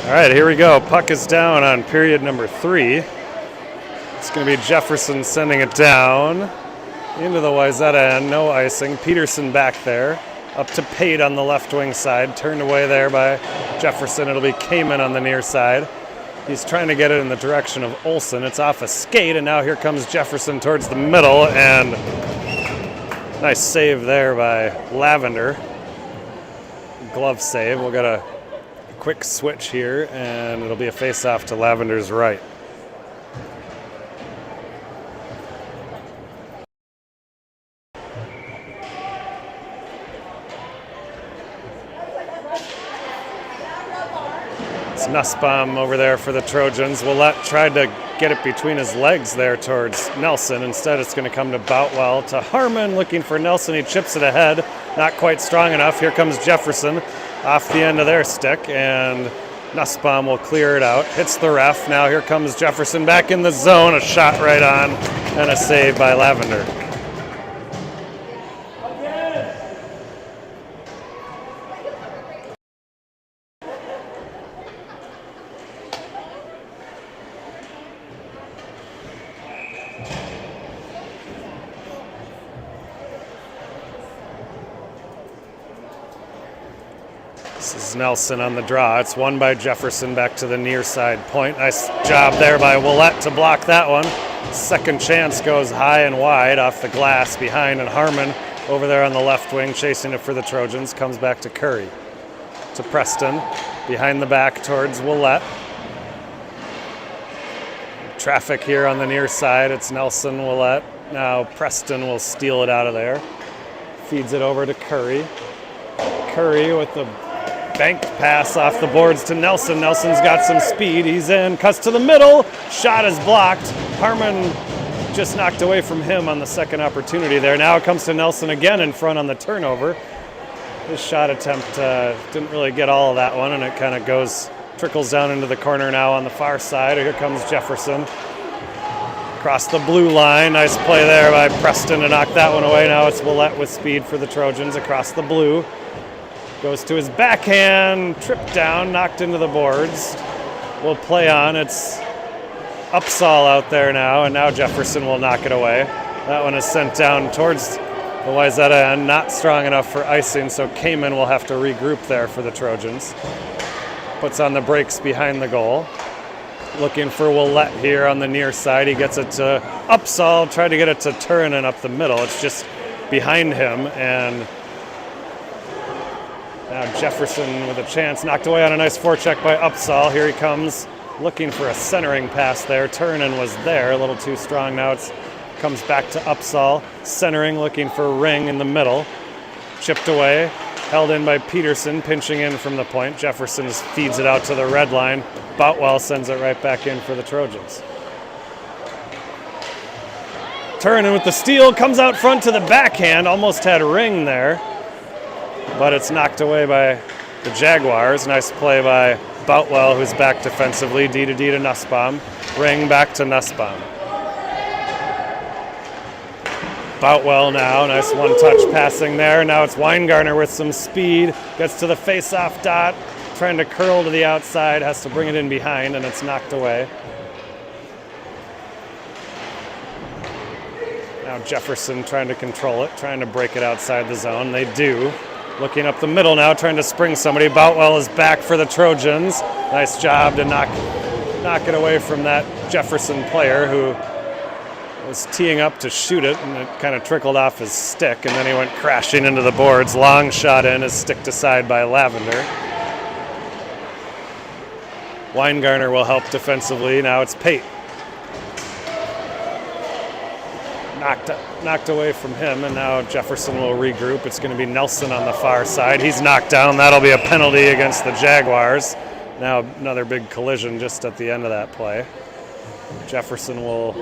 S1: All right, here we go. Puck is down on period number 3. It's going to be Jefferson sending it down into the Wayzata end. No icing. Peterson back there. Up to Pate on the left wing side. Turned away there by Jefferson. It'll be Kamen on the near side. He's trying to get it in the direction of Olsen. It's off a skate, and now here comes Jefferson towards the middle, and nice save there by Lavender. Glove save. We'll get a quick switch here, and it'll be a face-off to Lavender's right. It's Nussbaum over there for the Trojans. Willett tried to get it between his legs there towards Nelson. Instead, it's going to come to Boutwell to Harmon, looking for Nelson. He chips it ahead. Not quite strong enough. Here comes Jefferson off the end of their stick, and Nussbaum will clear it out. Hits the ref. Now here comes Jefferson back in the zone. A shot right on, and a save by Lavender. This is Nelson on the draw. It's won by Jefferson back to the near side point. Nice job there by Willett to block that one. Second chance goes high and wide off the glass behind, and Harmon over there on the left wing chasing it for the Trojans. Comes back to Curry. To Preston. Behind the back towards Willett. Traffic here on the near side. It's Nelson, Willett. Now Preston will steal it out of there. Feeds it over to Curry. Curry with the banked pass off the boards to Nelson. Nelson's got some speed. He's in. Cuts to the middle. Shot is blocked. Harmon just knocked away from him on the second opportunity there. Now it comes to Nelson again in front on the turnover. His shot attempt didn't really get all of that one, and it kind of trickles down into the corner now on the far side. Here comes Jefferson. Across the blue line. Nice play there by Preston to knock that one away. Now it's Willett with speed for the Trojans across the blue. Goes to his backhand, tripped down, knocked into the boards. Will play on. It's Upsall out there now, and now Jefferson will knock it away. That one is sent down towards the Wayzata end, not strong enough for icing, so Kamen will have to regroup there for the Trojans. Puts on the brakes behind the goal. Looking for Willett here on the near side. He gets it to Upsall, tried to get it to Turunen up the middle. It's just behind him, and now Jefferson with a chance, knocked away on a nice forecheck by Upsall. Here he comes, looking for a centering pass there. Turunen was there, a little too strong. Now it comes back to Upsall, centering, looking for Ring in the middle. Chipped away, held in by Peterson, pinching in from the point. Jefferson feeds it out to the red line. Boutwell sends it right back in for the Trojans. Turunen with the steal, comes out front to the backhand, almost had Ring there, but it's knocked away by the Jaguars. Nice play by Boutwell, who's back defensively. D to Nussbaum. Ring back to Nussbaum. Boutwell now, nice one-touch passing there. Now it's Weingartner with some speed. Gets to the face-off dot, trying to curl to the outside, has to bring it in behind, and it's knocked away. Now Jefferson trying to control it, trying to break it outside the zone. They do. Looking up the middle now, trying to spring somebody. Boutwell is back for the Trojans. Nice job to knock it away from that Jefferson player who was teeing up to shoot it, and it kind of trickled off his stick, and then he went crashing into the boards. Long shot in, is sticked aside by Lavender. Weingartner will help defensively. Now it's Pate. Knocked away from him, and now Jefferson will regroup. It's going to be Nelson on the far side. He's knocked down. That'll be a penalty against the Jaguars. Now another big collision just at the end of that play. Jefferson will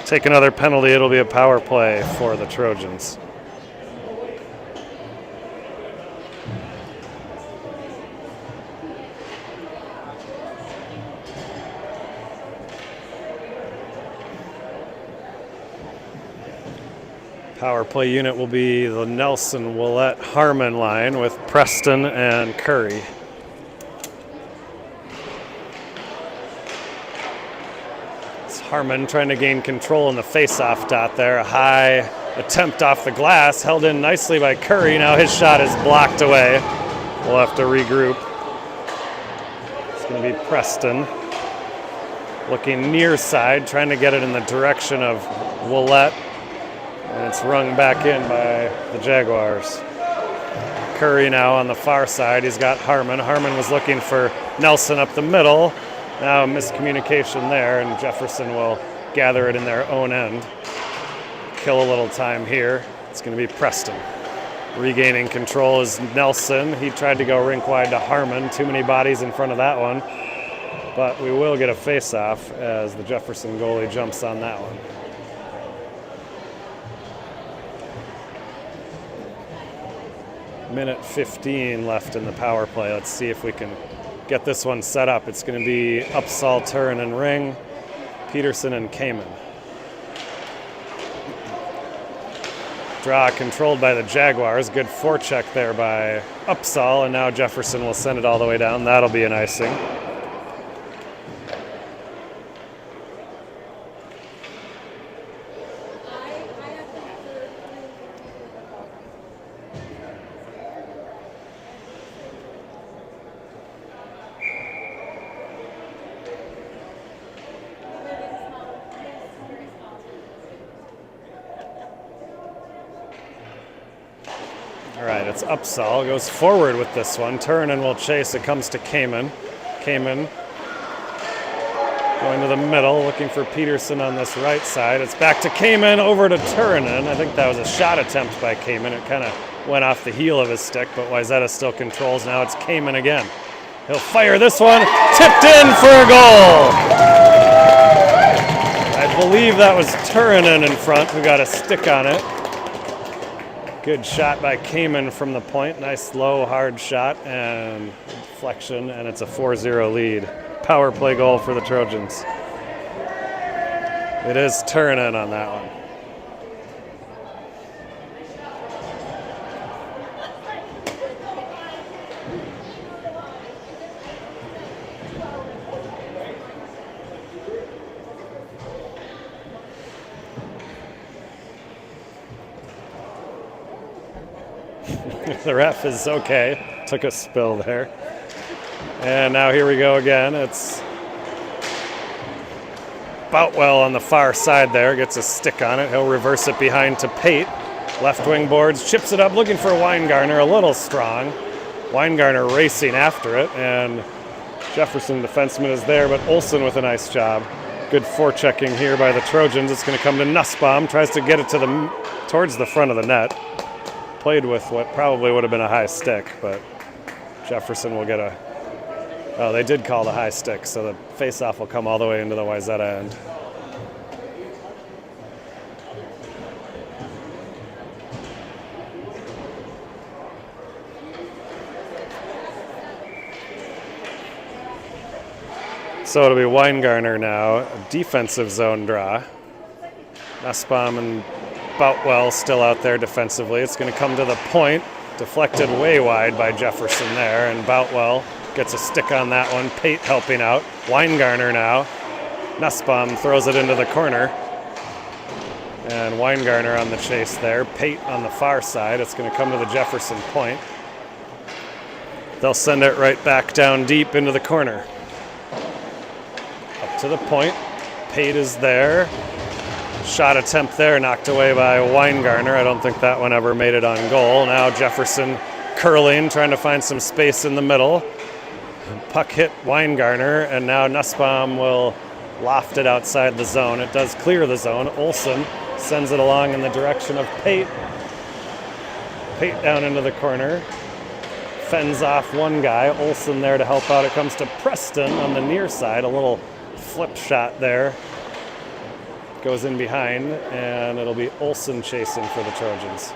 S1: take another penalty. It'll be a power play for the Trojans. Power play unit will be the Nelson, Willett, Harmon line with Preston and Curry. Harmon trying to gain control in the face-off dot there. A high attempt off the glass, held in nicely by Curry. Now his shot is blocked away. We'll have to regroup. It's going to be Preston. Looking near side, trying to get it in the direction of Willett. And it's rung back in by the Jaguars. Curry now on the far side. He's got Harmon. Harmon was looking for Nelson up the middle. Now miscommunication there, and Jefferson will gather it in their own end. Kill a little time here. It's going to be Preston. Regaining control is Nelson. He tried to go rink wide to Harmon. Too many bodies in front of that one. But we will get a face-off as the Jefferson goalie jumps on that one. Minute 15 left in the power play. Let's see if we can get this one set up. It's going to be Upsall, Turin, and Ring, Peterson, and Kamen. Draw controlled by the Jaguars. Good forecheck there by Upsall, and now Jefferson will send it all the way down. That'll be an icing. It's Upsall, goes forward with this one. Turin will chase. It comes to Kamen. Kamen going to the middle, looking for Peterson on this right side. It's back to Kamen, over to Turinen. I think that was a shot attempt by Kamen. It kind of went off the heel of his stick, but Wayzata still controls. Now it's Kamen again. He'll fire this one. Tipped in for a goal. I believe that was Turinen in front who got a stick on it. Good shot by Kamen from the point. Nice, low, hard shot and deflection, and it's a 4-0 lead. Power play goal for the Trojans. It is Turinen on that one. The ref is okay. Took a spill there. And now here we go again. It's Boutwell on the far side there. Gets a stick on it. He'll reverse it behind to Pate. Left wing boards. Chips it up looking for Weingartner. A little strong. Weingartner racing after it. And Jefferson defenseman is there, but Olsen with a nice job. Good forechecking here by the Trojans. It's going to come to Nussbaum. Tries to get it to towards the front of the net. Played with what probably would have been a high stick, but Jefferson will get a... Oh, they did call the high stick, so the face-off will come all the way into the Wayzata end. So it'll be Weingartner now, a defensive zone draw. Nussbaum and Boutwell still out there defensively. It's going to come to the point. Deflected way wide by Jefferson there, and Boutwell gets a stick on that one. Pate helping out. Weingartner now. Nussbaum throws it into the corner. And Weingartner on the chase there. Pate on the far side. It's going to come to the Jefferson point. They'll send it right back down deep into the corner. Up to the point. Pate is there. Shot attempt there, knocked away by Weingartner. I don't think that one ever made it on goal. Now Jefferson curling, trying to find some space in the middle. Puck hit Weingartner, and now Nussbaum will loft it outside the zone. It does clear the zone. Olsen sends it along in the direction of Pate. Pate down into the corner. Fends off one guy. Olsen there to help out. It comes to Preston on the near side. A little flip shot there. Goes in behind, and it'll be Olsen chasing for the Trojans.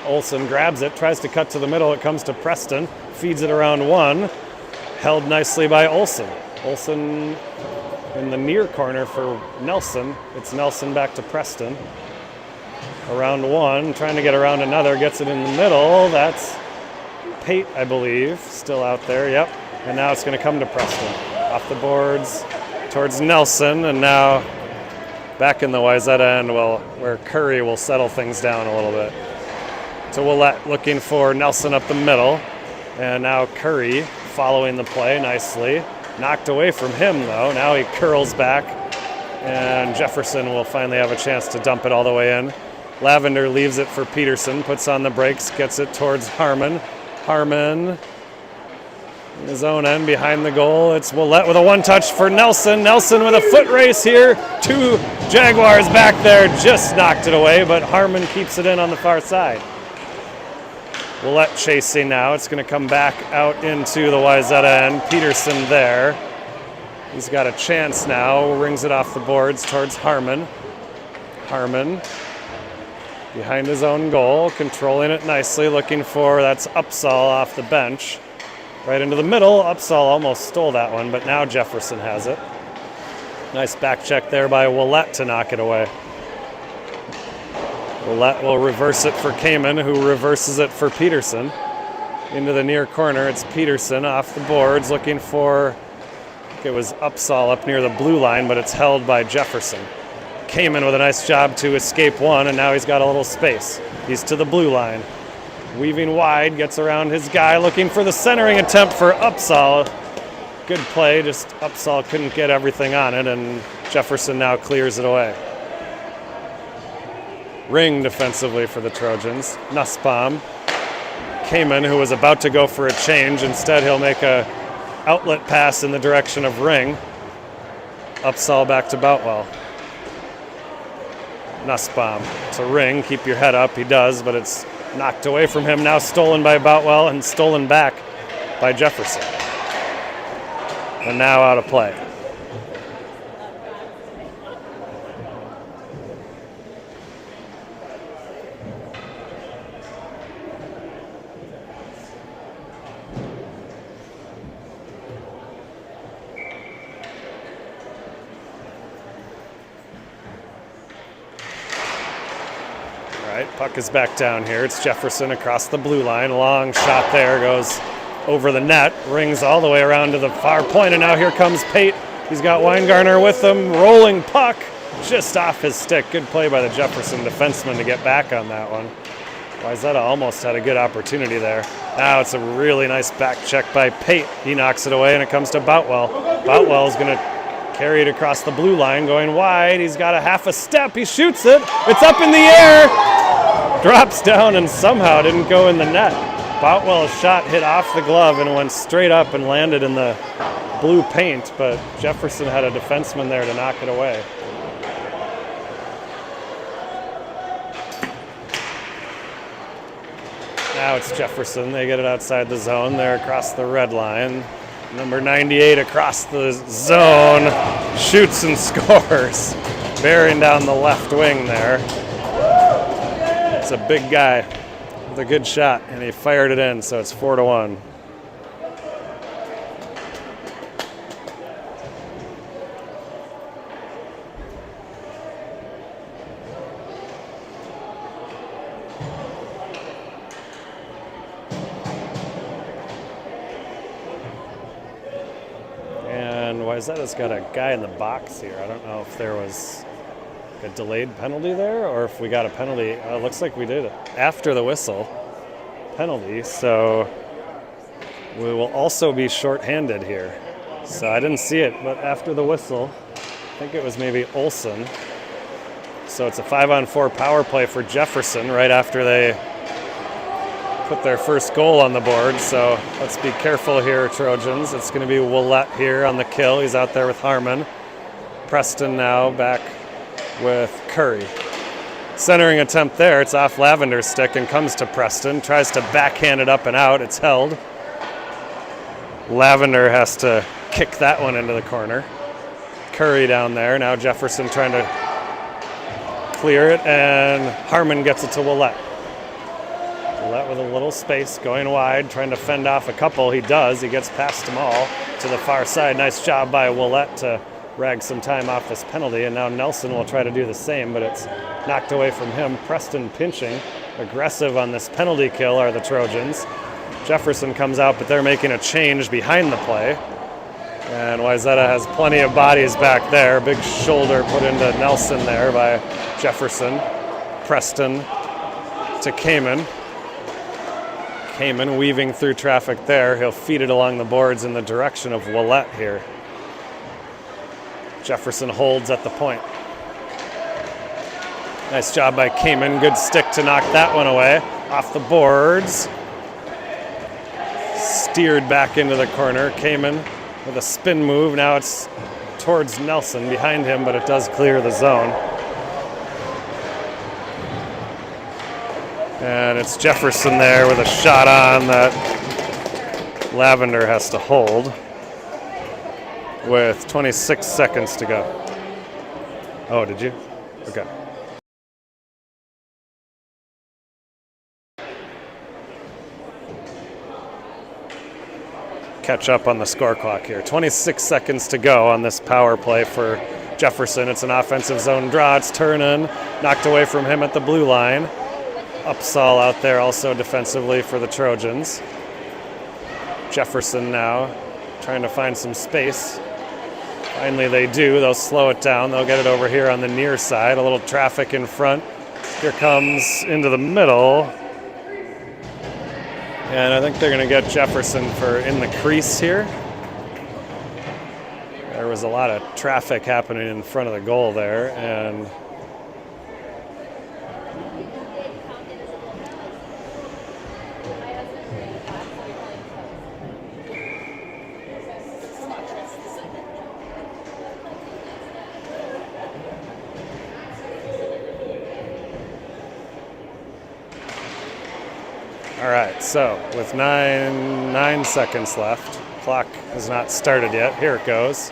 S1: Olsen grabs it, tries to cut to the middle. It comes to Preston, feeds it around one. Held nicely by Olsen. Olsen in the near corner for Nelson. It's Nelson back to Preston. Around one, trying to get around another, gets it in the middle. That's Pate, I believe, still out there. Yep. And now it's going to come to Preston. Off the boards. towards Nelson, and now back in the Wayzata end where Curry will settle things down a little bit. To Willett looking for Nelson up the middle, and now Curry following the play nicely. Knocked away from him though. Now he curls back, and Jefferson will finally have a chance to dump it all the way in. Lavender leaves it for Peterson, puts on the brakes, gets it towards Harmon. Harmon in his own end behind the goal. It's Willett with a one-touch for Nelson. Nelson with a foot race here. Two Jaguars back there just knocked it away, but Harmon keeps it in on the far side. Willett chasing now. It's going to come back out into the Wayzata end. Peterson there. He's got a chance now. Rings it off the boards towards Harmon. Harmon behind his own goal, controlling it nicely, looking for, that's Upsall off the bench. Right into the middle. Upsall almost stole that one, but now Jefferson has it. Nice back check there by Willett to knock it away. Willett will reverse it for Kamen, who reverses it for Peterson. Into the near corner, it's Peterson off the boards, looking for, I think it was Upsall up near the blue line, but it's held by Jefferson. Kamen with a nice job to escape one, and now he's got a little space. He's to the blue line. Weaving wide, gets around his guy, looking for the centering attempt for Upsall. Good play, just Upsall couldn't get everything on it, and Jefferson now clears it away. Ring defensively for the Trojans. Nussbaum. Kamen, who was about to go for a change, instead he'll make a outlet pass in the direction of Ring. Upsall back to Boutwell. Nussbaum to Ring, keep your head up, he does, but it's knocked away from him, now stolen by Boutwell and stolen back by Jefferson. And now out of play. Puck is back down here. It's Jefferson across the blue line. Long shot there, goes over the net, rings all the way around to the far point, and now here comes Pate. He's got Weingartner with him. Rolling puck just off his stick. Good play by the Jefferson defenseman to get back on that one. Wayzata almost had a good opportunity there. Now it's a really nice back check by Pate. He knocks it away, and it comes to Boutwell. Boutwell is going to carry it across the blue line, going wide. He's got a half a step. He shoots it. It's up in the air. Drops down and somehow didn't go in the net. Boutwell's shot hit off the glove and went straight up and landed in the blue paint, but Jefferson had a defenseman there to knock it away. Now it's Jefferson. They get it outside the zone. They're across the red line. Number 98 across the zone. Shoots and scores. Bearing down the left wing there. It's a big guy with a good shot, and he fired it in, so it's 4-1. And Wayzata's got a guy in the box here. I don't know if there was a delayed penalty there, or if we got a penalty. Looks like we did it after the whistle penalty, so we will also be shorthanded here. So I didn't see it, but after the whistle, I think it was maybe Olsen. So it's a 5-on-4 power play for Jefferson right after they put their first goal on the board. So let's be careful here, Trojans. It's going to be Willett here on the kill. He's out there with Harmon. Preston now back with Curry. Centering attempt there. It's off Lavender's stick and comes to Preston. Tries to backhand it up and out. It's held. Lavender has to kick that one into the corner. Curry down there. Now Jefferson trying to clear it, and Harmon gets it to Willett. Willett with a little space, going wide, trying to fend off a couple. He does. He gets past them all to the far side. Nice job by Willett to rag some time off this penalty, and now Nelson will try to do the same, but it's knocked away from him. Preston pinching. Aggressive on this penalty kill are the Trojans. Jefferson comes out, but they're making a change behind the play. And Wayzata has plenty of bodies back there. Big shoulder put into Nelson there by Jefferson. Preston to Kamen. Kamen weaving through traffic there. He'll feed it along the boards in the direction of Willett here. Jefferson holds at the point. Nice job by Kamen. Good stick to knock that one away. Off the boards. Steered back into the corner. Kamen with a spin move. Now it's towards Nelson behind him, but it does clear the zone. And it's Jefferson there with a shot on that Lavender has to hold with 26 seconds to go. Oh, did you? Okay. Catch up on the score clock here. 26 seconds to go on this power play for Jefferson. It's an offensive zone draw. It's turn-in, knocked away from him at the blue line. Upsall out there also defensively for the Trojans. Jefferson now trying to find some space. Finally they do. They'll slow it down. They'll get it over here on the near side. A little traffic in front. Here comes into the middle. And I think they're going to get Jefferson for in the crease here. There was a lot of traffic happening in front of the goal there, and all right, so with nine seconds left, clock has not started yet. Here it goes.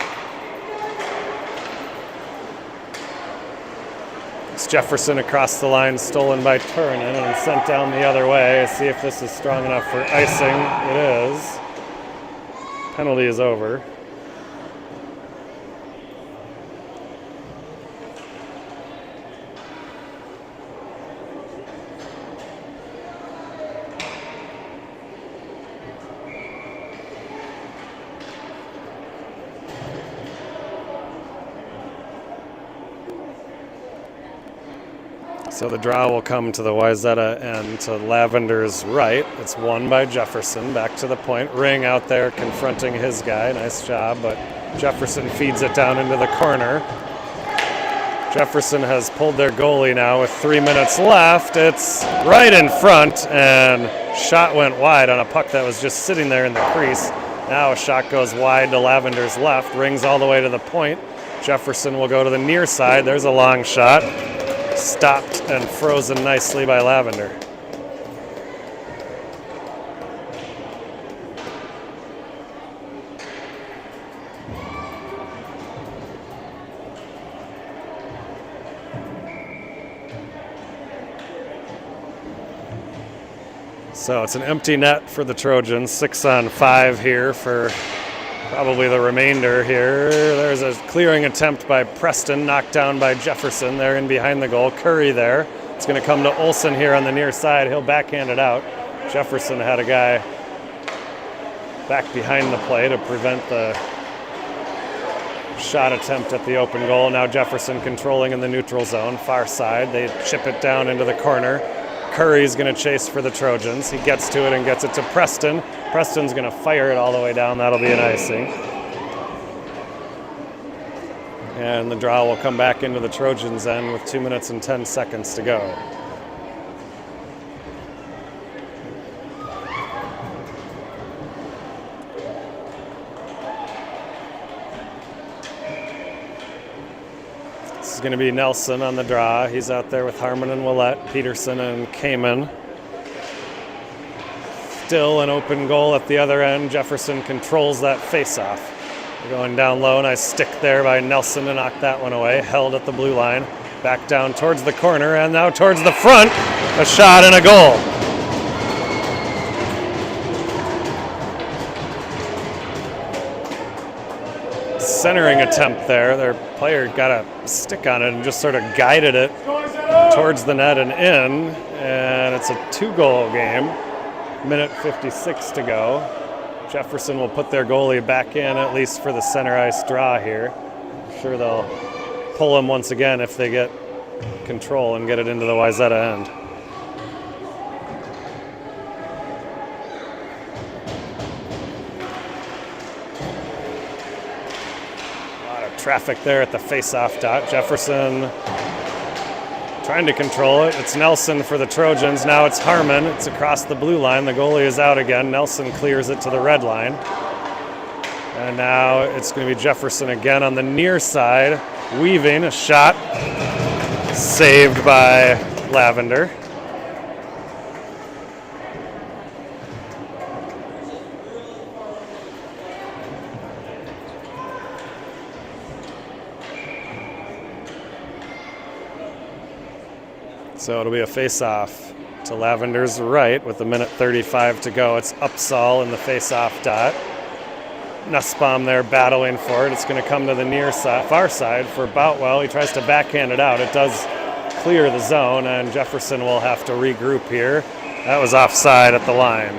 S1: It's Jefferson across the line, stolen by Turner and sent down the other way. See if this is strong enough for icing. It is. Penalty is over. So the draw will come to the Wayzata end to Lavender's right. It's won by Jefferson. Back to the point. Ring out there confronting his guy. Nice job, but Jefferson feeds it down into the corner. Jefferson has pulled their goalie now with 3 minutes left. It's right in front, and shot went wide on a puck that was just sitting there in the crease. Now a shot goes wide to Lavender's left. Rings all the way to the point. Jefferson will go to the near side. There's a long shot. Stopped and frozen nicely by Lavender. So it's an empty net for the Trojans. 6-on-5 here for probably the remainder here. There's a clearing attempt by Preston, knocked down by Jefferson. They're in behind the goal. Curry there. It's going to come to Olsen here on the near side. He'll backhand it out. Jefferson had a guy back behind the play to prevent the shot attempt at the open goal. Now Jefferson controlling in the neutral zone, far side. They chip it down into the corner. Curry's going to chase for the Trojans. He gets to it and gets it to Preston. Preston's going to fire it all the way down. That'll be an icing. And the draw will come back into the Trojans' end with 2 minutes and 10 seconds to go. This is going to be Nelson on the draw. He's out there with Harmon and Willett, Peterson and Kamen. Still an open goal at the other end. Jefferson controls that face-off. They're going down low. Nice stick there by Nelson to knock that one away. Held at the blue line. Back down towards the corner and now towards the front. A shot and a goal. Centering attempt there. Their player got a stick on it and just sort of guided it towards the net and in. And it's a 2-goal game. Minute 56 to go. Jefferson will put their goalie back in, at least for the center ice draw here. I'm sure they'll pull him once again if they get control and get it into the Wayzata end. A lot of traffic there at the face-off dot. Jefferson trying to control it. It's Nelson for the Trojans. Now it's Harmon. It's across the blue line. The goalie is out again. Nelson clears it to the red line. And now it's going to be Jefferson again on the near side. Weaving a shot. Saved by Lavender. So it'll be a face-off to Lavender's right with 1:35 to go. It's Upsall in the face-off dot. Nussbaum there battling for it. It's going to come to the near side, far side for Boutwell. He tries to backhand it out. It does clear the zone, and Jefferson will have to regroup here. That was offside at the line.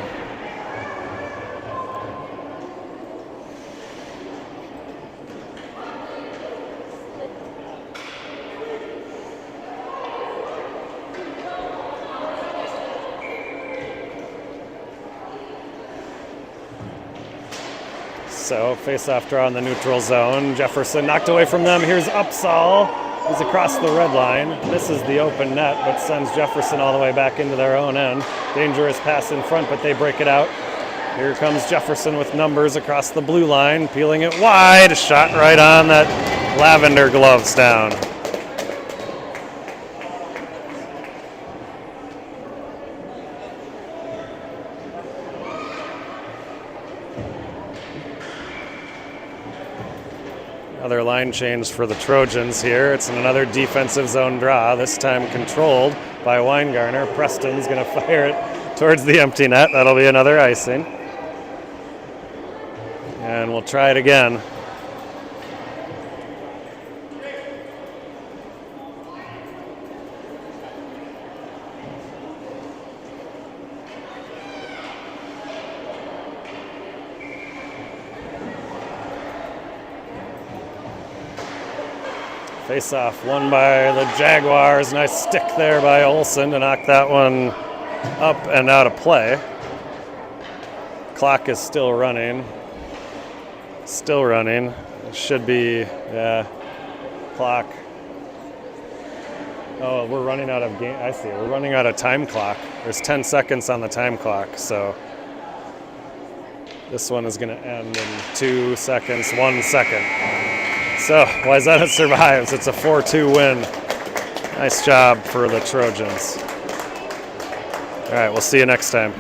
S1: So face-off draw in the neutral zone. Jefferson knocked away from them. Here's Upsall. He's across the red line. Misses the open net, but sends Jefferson all the way back into their own end. Dangerous pass in front, but they break it out. Here comes Jefferson with numbers across the blue line, peeling it wide. Shot right on that Lavender gloves down. Another line change for the Trojans here. It's another defensive zone draw, this time controlled by Weingartner. Preston's going to fire it towards the empty net. That'll be another icing. And we'll try it again. Face-off won by the Jaguars. Nice stick there by Olsen to knock that one up and out of play. Clock is still running. Still running. It should be, clock. Oh, we're running out of game. I see. We're running out of time clock. There's 10 seconds on the time clock, so this one is going to end in 2 seconds, 1 second. So Wayzata survives. It's a 4-2 win. Nice job for the Trojans. All right, we'll see you next time.